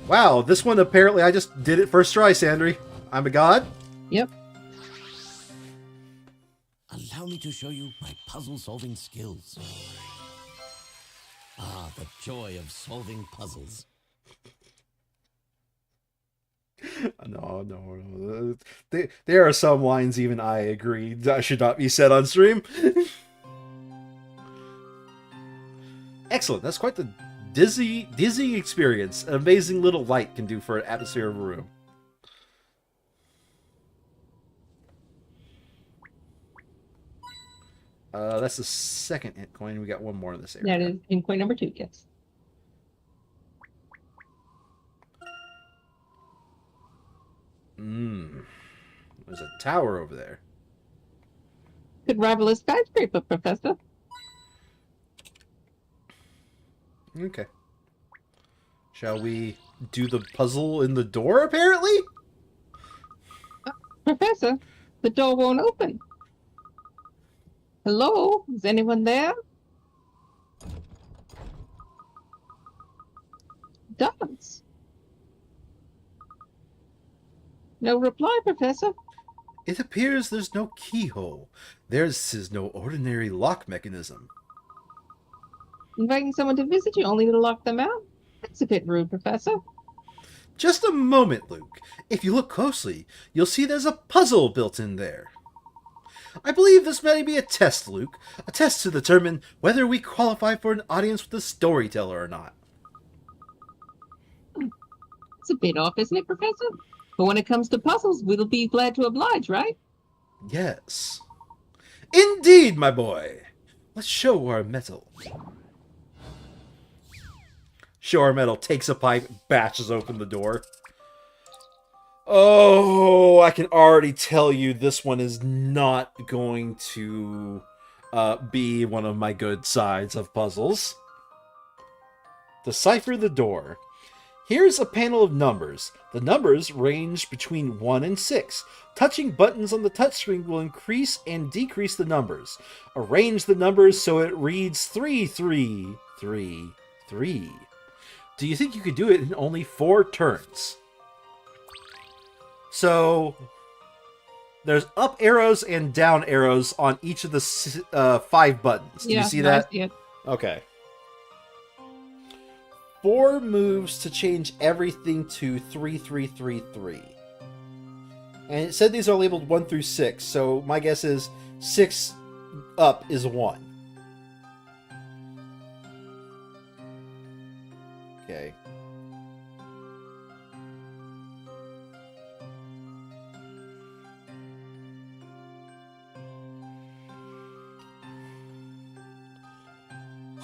Wow, this one apparently I just did it first try, Sandry. I'm a god? Yep. Allow me to show you my puzzle-solving skills. Ah, the joy of solving puzzles. No. There are some lines even I agree should not be said on stream. Excellent. That's quite the dizzy experience an amazing little light can do for an atmosphere of a room. That's the second hint coin. We got one more in this area. That is in coin number 2, yes. There's a tower over there. Could rival a skyscraper, Professor. Okay. Shall we do the puzzle in the door, apparently? Professor, the door won't open. Hello? Is anyone there? Does. No reply, Professor. It appears there's no keyhole. Theirs is no ordinary lock mechanism. Inviting someone to visit you only to lock them out? That's a bit rude, Professor. Just a moment, Luke. If you look closely, you'll see there's a puzzle built in there. I believe this may be a test, Luke. A test to determine whether we qualify for an audience with a storyteller or not. It's a bit off, isn't it, Professor? But when it comes to puzzles, we'll be glad to oblige, right? Yes. Indeed, my boy. Let's show our metal. Show our metal takes a pipe, bashes open the door. Oh, I can already tell you this one is not going to be one of my good sides of puzzles. Decipher the door. Here's a panel of numbers. The numbers range between 1 and 6. Touching buttons on the touchscreen will increase and decrease the numbers. Arrange the numbers so it reads 3333. Do you think you could do it in only 4 turns? So, there's up arrows and down arrows on each of the 5 buttons. Do you see that? Yeah. Okay. 4 moves to change everything to 3333. And it said these are labeled 1 through 6, so my guess is 6 up is 1. Okay.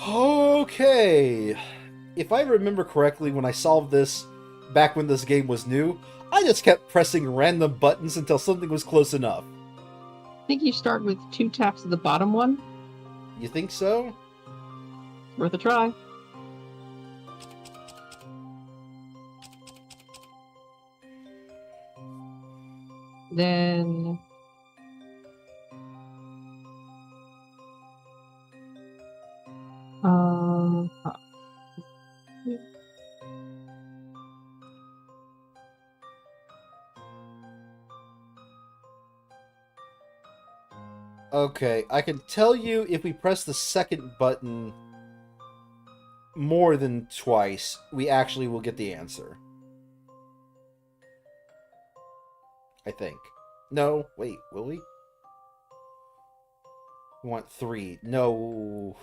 Okay. If I remember correctly, when I solved this back when this game was new, I just kept pressing random buttons until something was close enough. I think you start with 2 taps of the bottom one. You think so? Worth a try. Then... Okay, I can tell you if we press the second button more than twice, we actually will get the answer. I think. No, wait, will we? We want 3. No,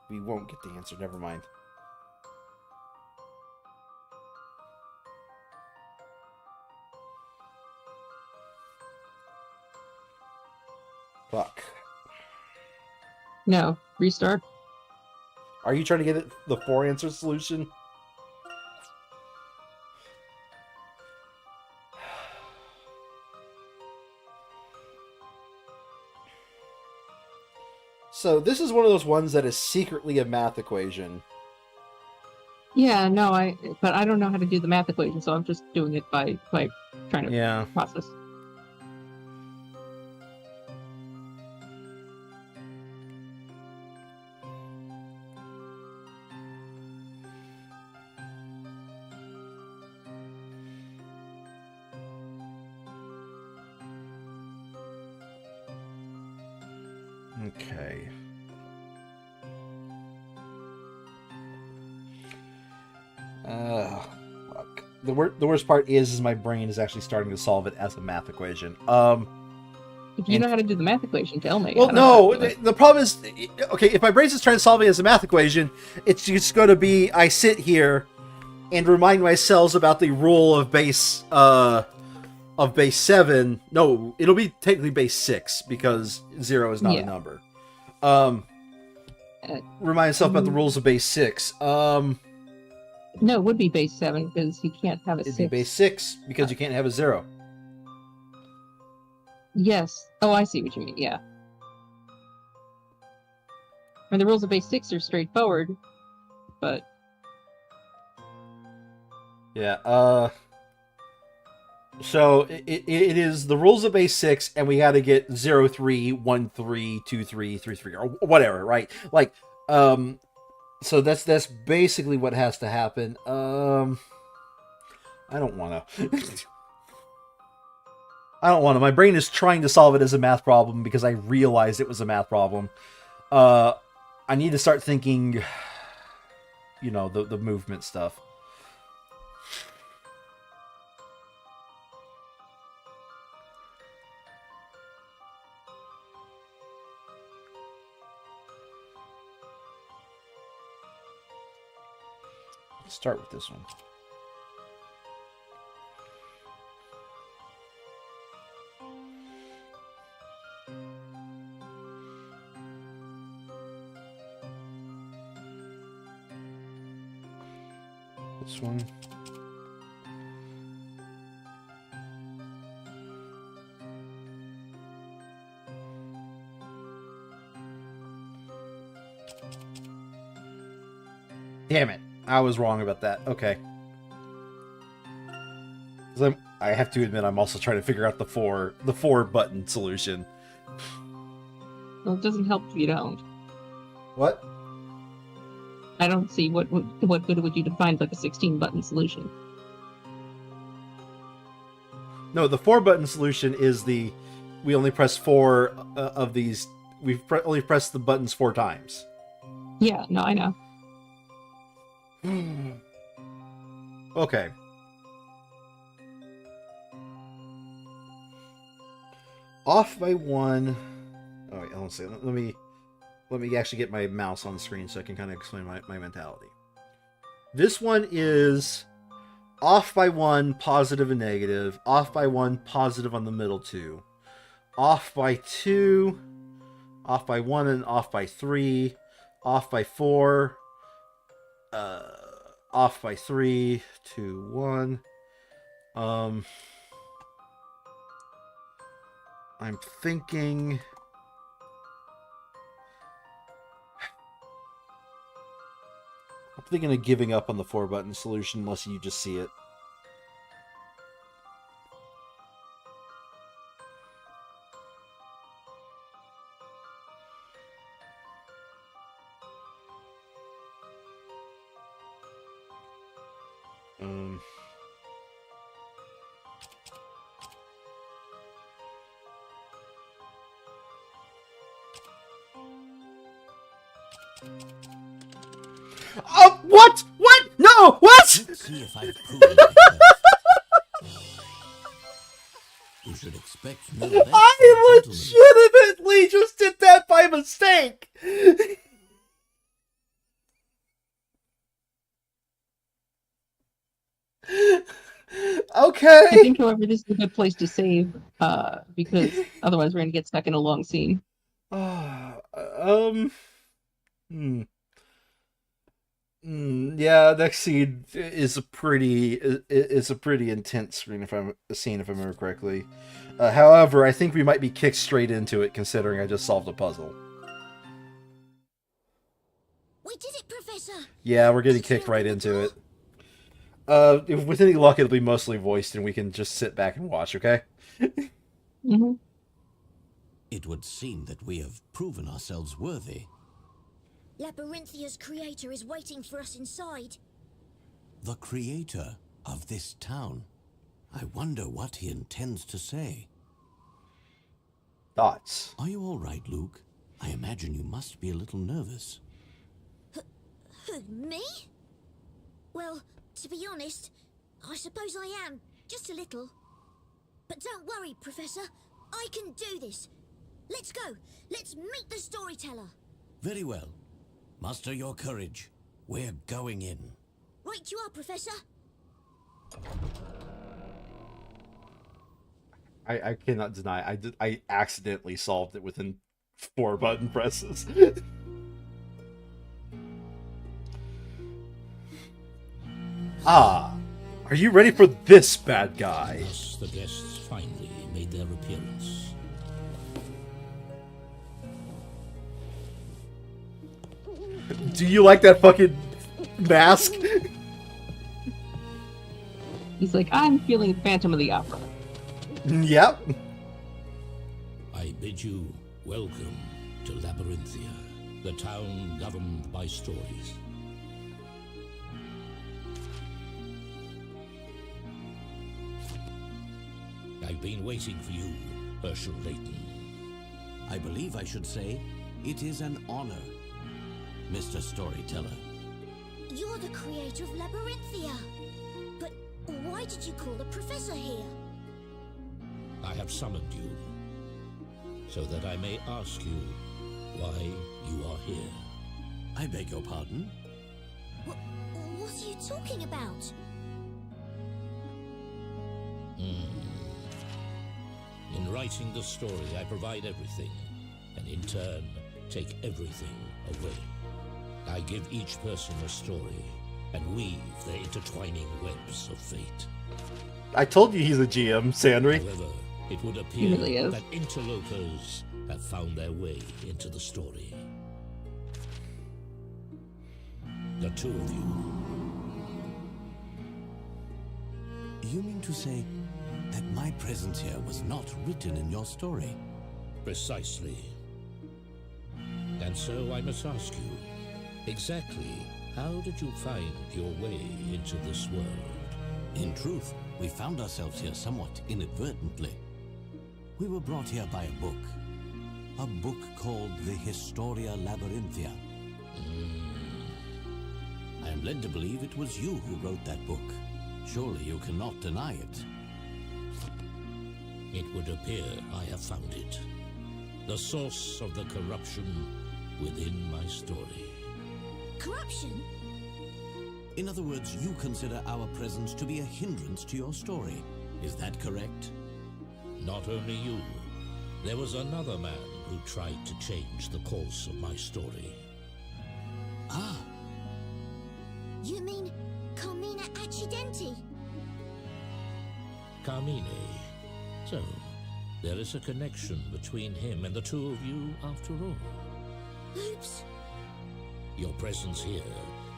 we won't get the answer. Never mind. Fuck. No. Restart. Are you trying to get it the 4 answer solution? So this is one of those ones that is secretly a math equation. Yeah, no, but I don't know how to do the math equation, so I'm just doing it by trying to process. Okay. Fuck. The worst part is my brain is actually starting to solve it as a math equation. If you know how to do the math equation, tell me. Well, no, the problem is, okay, if my brain's just trying to solve it as a math equation, it's just going to be, I sit here and remind myself about the rule of base 7. No, it'll be technically base 6, because 0 is not a number. Remind yourself about the rules of base 6. No, it would be base 7 because you can't have a It'd 6. be base 6 because you can't have a 0. Yes. Oh, I see what you mean. Yeah. And the rules of base 6 are straightforward, but Yeah, so it is the rules of base 6, and we got to get 0, 3, 1, 3, 2, 3, 3, 3, or whatever, right? Like, so that's basically what has to happen. I don't want to. I don't want to. My brain is trying to solve it as a math problem because I realized it was a math problem. I need to start thinking, you know, the movement stuff. Let's start with this one. This one. Damn it. I was wrong about that. Okay. I have to admit, I'm also trying to figure out the four button solution. well, it doesn't help if you don't. What? I don't see what good would you define like a 16-button solution. No, the 4-button solution is we only press 4 of these. We've only pressed the buttons 4 times. Yeah, no, I know. Okay. Off by 1. Oh wait, hold on a second. Let me actually get my mouse on the screen so I can kind of explain my mentality. This one is off by 1, positive and negative. Off by 1, positive on the middle 2. Off by 2. Off by 1 and off by 3. Off by 4. Off by 3, 2, 1. I'm thinking. I'm thinking of giving up on the 4-button solution unless you just see it. Oh, what? What? No, what? Let's see if I've proven myself. You should expect no less from a I gentleman. legitimately just did that by mistake. Okay. I think, however, this is a good place to save, because otherwise we're going to get stuck in a long scene. Yeah, next scene is a pretty intense scene if I remember correctly. However, I think we might be kicked straight into it considering I just solved a puzzle. We did it, Professor! Yeah, we're getting kicked right into it. If with any luck, it'll be mostly voiced, and we can just sit back and watch. Okay. Mm-hmm. It would seem that we have proven ourselves worthy. Labyrinthia's creator is waiting for us inside. The creator of this town. I wonder what he intends to say. Thoughts? Are you all right, Luke? I imagine you must be a little nervous. Who, me? Well, to be honest, I suppose I am. Just a little. But don't worry, Professor. I can do this. Let's go. Let's meet the storyteller. Very well. Muster your courage. We're going in. Right you are, Professor. I cannot deny I accidentally solved it within 4 button presses. Ah, are you ready for this bad guy? Thus, the guests finally made their appearance. Do you like that fucking mask? He's like, I'm feeling Phantom of the Opera. Yep. I bid you welcome to Labyrinthia, the town governed by stories. I've been waiting for you, Herschel Layton. I believe I should say, it is an honor, Mr. Storyteller. You're the creator of Labyrinthia. But why did you call the professor here? I have summoned you so that I may ask you why you are here. I beg your pardon? What are you talking about? In writing the story, I provide everything, and in turn, take everything away. I give each person a story, and weave the intertwining webs of fate. I told you he's a GM, Sandry. However, it would He appear really is. that interlopers have found their way into the story. The two of you. You mean to say that my presence here was not written in your story? Precisely. And so I must ask you, exactly how did you find your way into this world? In truth, we found ourselves here somewhat inadvertently. We were brought here by a book called the Historia Labyrinthia. I am led to believe it was you who wrote that book. Surely you cannot deny it. It would appear I have found it. The source of the corruption within my story. Corruption? In other words, you consider our presence to be a hindrance to your story. Is that correct? Not only you. There was another man who tried to change the course of my story. Ah, You mean Carmina Accidenti? Carmine. So, there is a connection between him and the two of you after all. Oops. Your presence here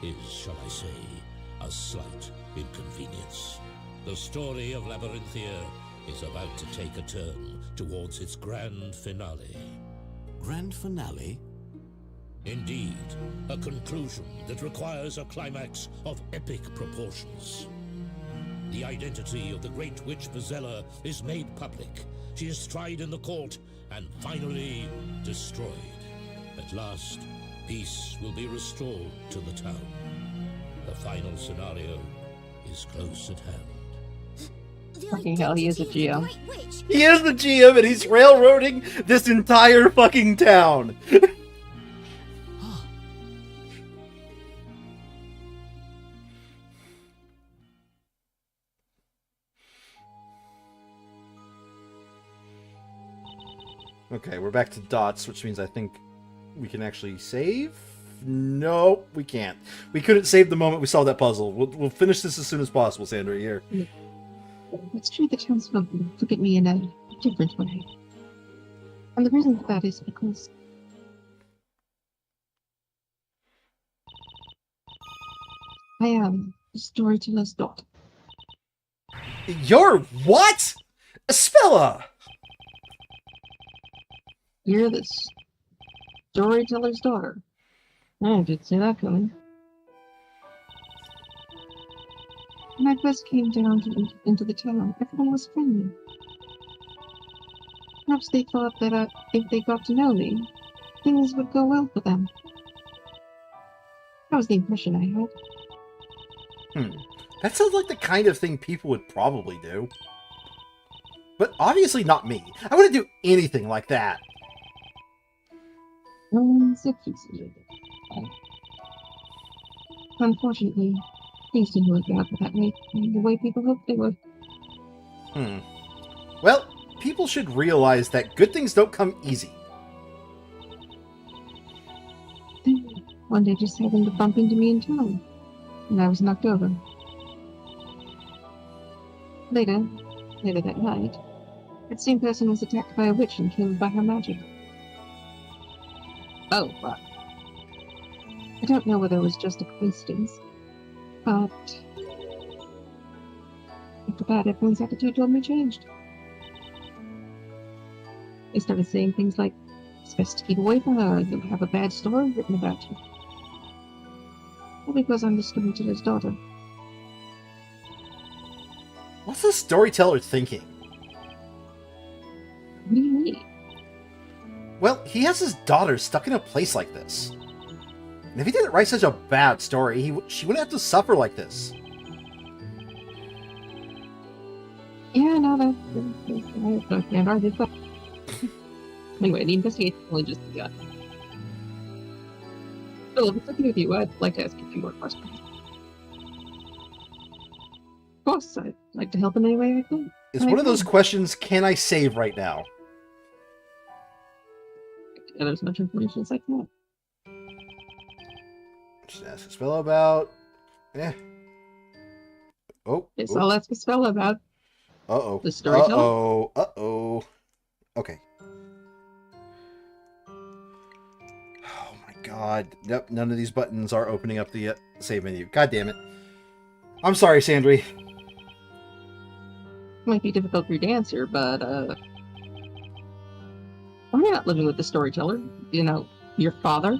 is, shall I say, a slight inconvenience. The story of Labyrinthia is about to take a turn towards its grand finale. grand finale? Indeed, a conclusion that requires a climax of epic proportions. The identity of the great witch Bazella is made public. She is tried in the court and finally destroyed. At last, peace will be restored to the town. The final scenario is close at hand. The Fucking hell, he is a identity of the GM. Great Witch. He is the GM and he's railroading this entire fucking town. Okay, we're back to dots, which means I think we can actually save? No, we can't. We couldn't save the moment we solved that puzzle. We'll finish this as soon as possible, Sandra, here. It's true the townsfolk look at me in a different way. And the reason for that is because I am the storyteller's daughter. You're what? Spella! You're the storyteller's daughter. I didn't see that coming. When I first came down into the town, everyone was friendly. Perhaps they thought that if they got to know me, things would go well for them. That was the impression I had. That sounds like the kind of thing people would probably do. But obviously not me. I wouldn't do anything like that. No one's appreciated. Unfortunately, things didn't work out that way, the way people hoped they would. Well, people should realize that good things don't come easy. One day just happened to bump into me in town, and I was knocked over. Later that night, that same person was attacked by a witch and killed by her magic. Oh, wow. I don't know whether it was just a coincidence, but after that, everyone's attitude toward me changed. They started saying things like, it's best to keep away from her, you'll have a bad story written about you. All because I'm the storyteller's daughter. What's the storyteller thinking? What do you mean? Well, he has his daughter stuck in a place like this. And if he didn't write such a bad story, she wouldn't have to suffer like this. Yeah, no, I did that. Anyway, the investigation only just begun. Philip, if it's okay with you, I'd like to ask you a few more questions. Of course, I'd like to help in any way I can. It's one of those questions, can I save right now? Gather as much information as I can. Just ask a spell about... Oh. Yes, I'll ask a spell about Uh-oh. the storyteller. Uh-oh. Uh-oh. Okay. Oh my god. Yep, none of these buttons are opening up the save menu. God damn it. I'm sorry, Sandry. Might be difficult for you to answer, but, why are you not living with the storyteller? You know, your father?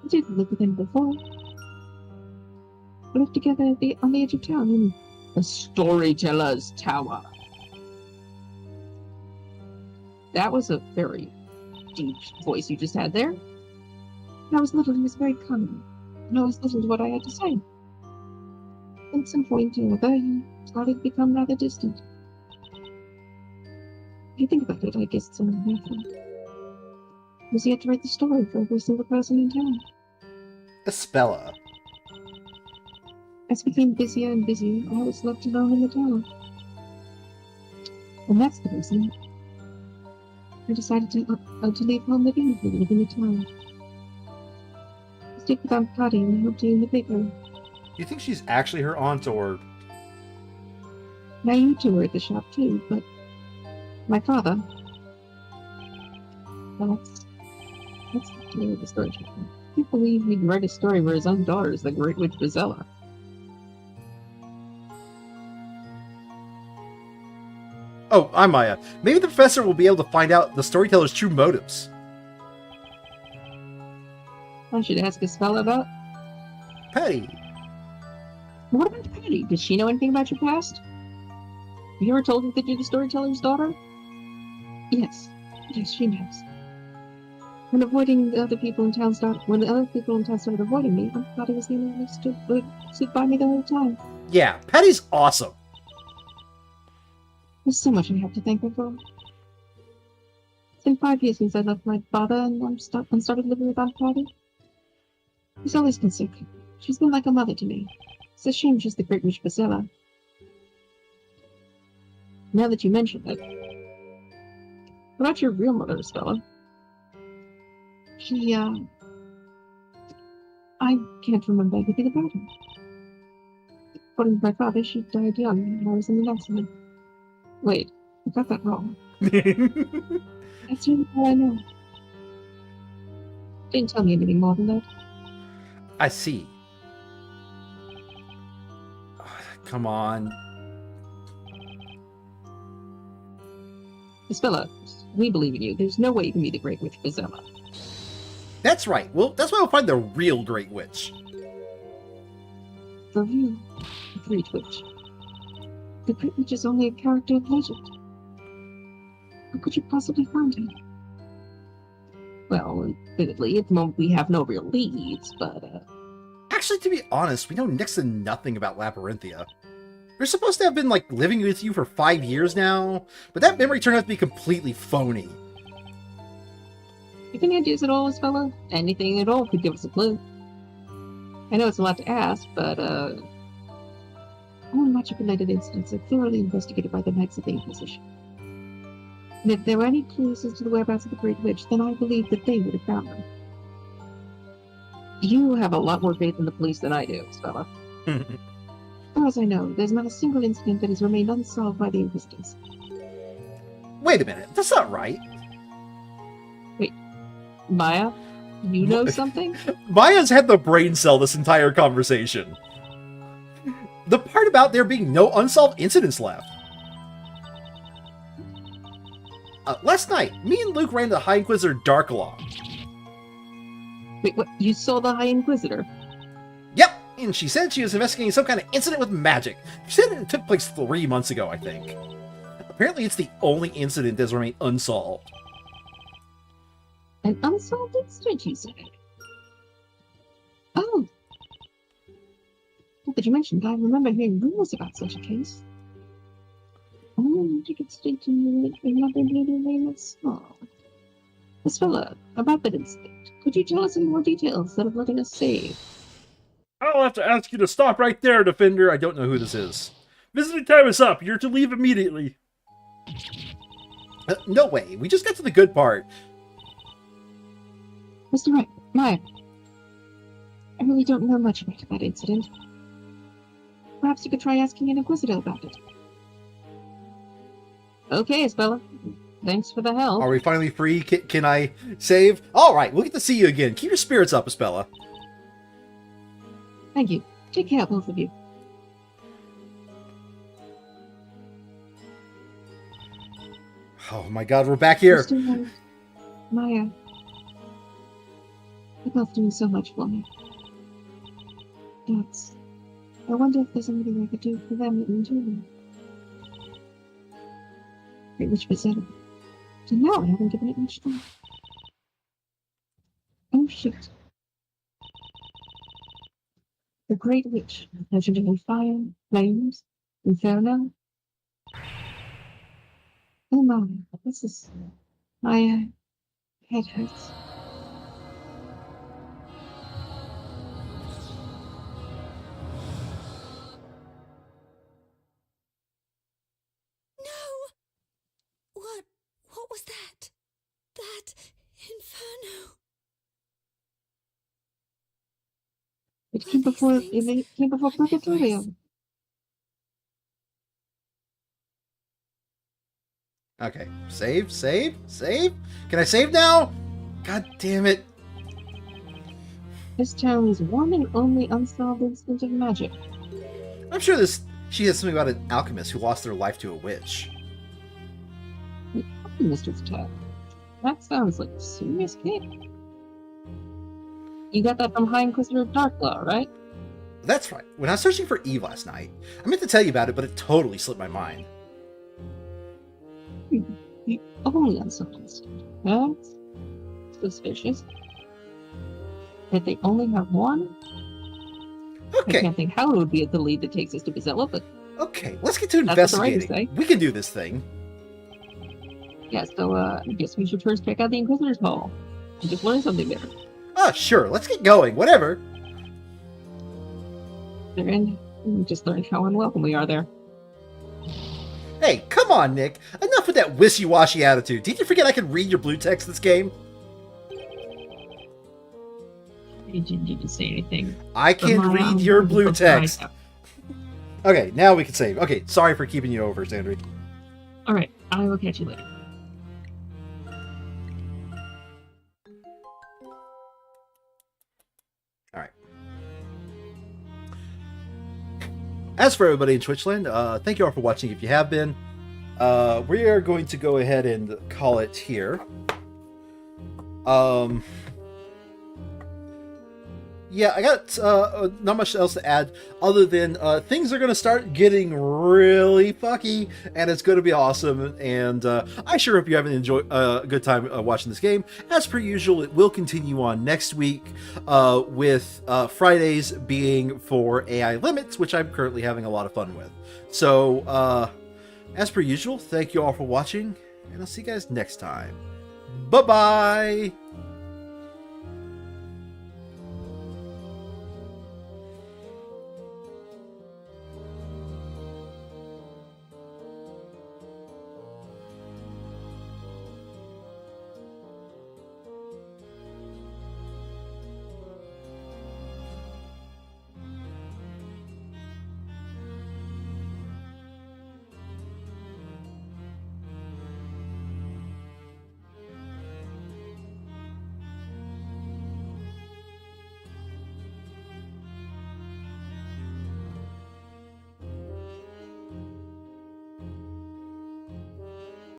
I did live with him before. We lived together on the edge of town in the storyteller's tower. That was a very deep voice you just had there. When I was little, he was very kind, and always listened to what I had to say. At some point or other, he started to become rather distant. If you think about it, I guess it's only natural. He was yet to write the story for every single person in town. Espella. As I became busier and busier, I was left alone in the tower. And that's the reason I decided to leave home again and live in the tower. I stayed with Aunt Patty and helped her in the bakery. You think she's actually her aunt, or... Now you two were at the shop too, but my father... Well, that's the name of the story. I can't believe he'd write a story where his own daughter is the Great Witch Vizela. Oh, I'm Maya. Maybe the professor will be able to find out the storyteller's true motives. I should ask a spell about... Patty. What about Patty? Does she know anything about your past? Have you ever told her that you're the storyteller's daughter? Yes, she knows. When the other people in town started avoiding me, I thought he was the only one who stood by me the whole time. Yeah, Patty's awesome. There's so much I have to thank her for. It's been 5 years since I left my father and started living with Aunt Patty. She's always been sick. She's been like a mother to me. It's a shame she's the Great Witch Vizela. Now that you mention it, what about your real mother, Estella? I can't remember anything about her. According to my father, she died young when I was in an accident. Wait, I got that wrong. That's really all I know. Didn't tell me anything more than that. I see. Come on. Estella, we believe in you. There's no way you can be the Great Witch Vizela. That's right. Well, that's why we'll find the real Great Witch. The real Great Witch. The Great Witch is only a character of legend. How could you possibly find her? Well, admittedly, at the moment we have no real leads, but, Actually, to be honest, we know next to nothing about Labyrinthia. They're supposed to have been, like, living with you for 5 years now, but that memory turned out to be completely phony. You have any ideas at all, Estella? Anything at all could give us a clue. I know it's a lot to ask, but, all magic-related incidents are thoroughly investigated by the Knights of the Inquisition. And if there were any clues as to the whereabouts of the Great Witch, then I believe that they would have found them. You have a lot more faith in the police than I do, Stella. As far as I know, there's not a single incident that has remained unsolved by the Inquisitors. Wait a minute, that's not right. Wait, Maya? You know something? Maya's had the brain cell this entire conversation. The part about there being no unsolved incidents left. Last night, me and Luke ran the High Inquisitor Darklaw. Wait, what? You saw the High Inquisitor? Yep, and she said she was investigating some kind of incident with magic. She said it took place 3 months ago, I think. Apparently it's the only incident that's remained unsolved. An unsolved incident, you say? Oh. Not that you mentioned, I remember hearing rumors about such a case. Oh, you could state to me that another lady name is small. Miss Fella, about that incident, could you tell us in more detail instead of letting us save? I'll have to ask you to stop right there, Defender. I don't know who this is. Visiting time is up. You're to leave immediately. No way, we just got to the good part. Mr. Wright, Maya, I really don't know much about that incident. Perhaps you could try asking an Inquisitor about it. Okay, Isabella. Thanks for the help. Are we finally free? Can I save? Alright, we'll get to see you again. Keep your spirits up, Isabella. Thank you. Take care, both of you. Oh my god, we're back here. Mr. Wright, Maya, they're both doing so much for me. Dogs. I wonder if there's anything I could do for them in return. Great Witch Bezetta. Till now, I haven't given it much thought. Oh, shit. The Great Witch, legend of fire, flames, inferno. Oh my, this is... My head hurts. What was that? That inferno. It came before Purgatorio. Okay, save. Can I save now? God damn it. This town's one and only unsolved incident of magic. I'm sure she has something about an alchemist who lost their life to a witch. Mr. Tag. That sounds like a serious case. You got that from High Inquisitor Darklaw, right? That's right. When I was searching for Eve last night, I meant to tell you about it, but it totally slipped my mind. The only unsolved incident. That's suspicious. That they only have one? I Okay. can't think how it would be the lead that takes us to Bezella, but Okay, let's get to That's what the writers investigating. say. We can do this thing. yeah, so I guess we should first check out the Inquisitor's Hall. And just learn something there. Ah, sure, let's get going. Whatever. And we just learned how unwelcome we are there. Hey, come on, Nick. Enough with that wishy-washy attitude. Did you forget I can read your blue text this game? You didn't even say anything. I can read your blue text. Okay, now we can save. Okay, sorry for keeping you over, Sandry. Alright, I will catch you later. Alright. As for everybody in Twitchland, thank you all for watching if you have been. We are going to go ahead and call it here. Yeah, I got not much else to add other than things are going to start getting really fucky, and it's going to be awesome. And I sure hope you have a good time watching this game. As per usual, it will continue on next week with Fridays being for AI limits, which I'm currently having a lot of fun with. So, as per usual, thank you all for watching, and I'll see you guys next time. Bye-bye!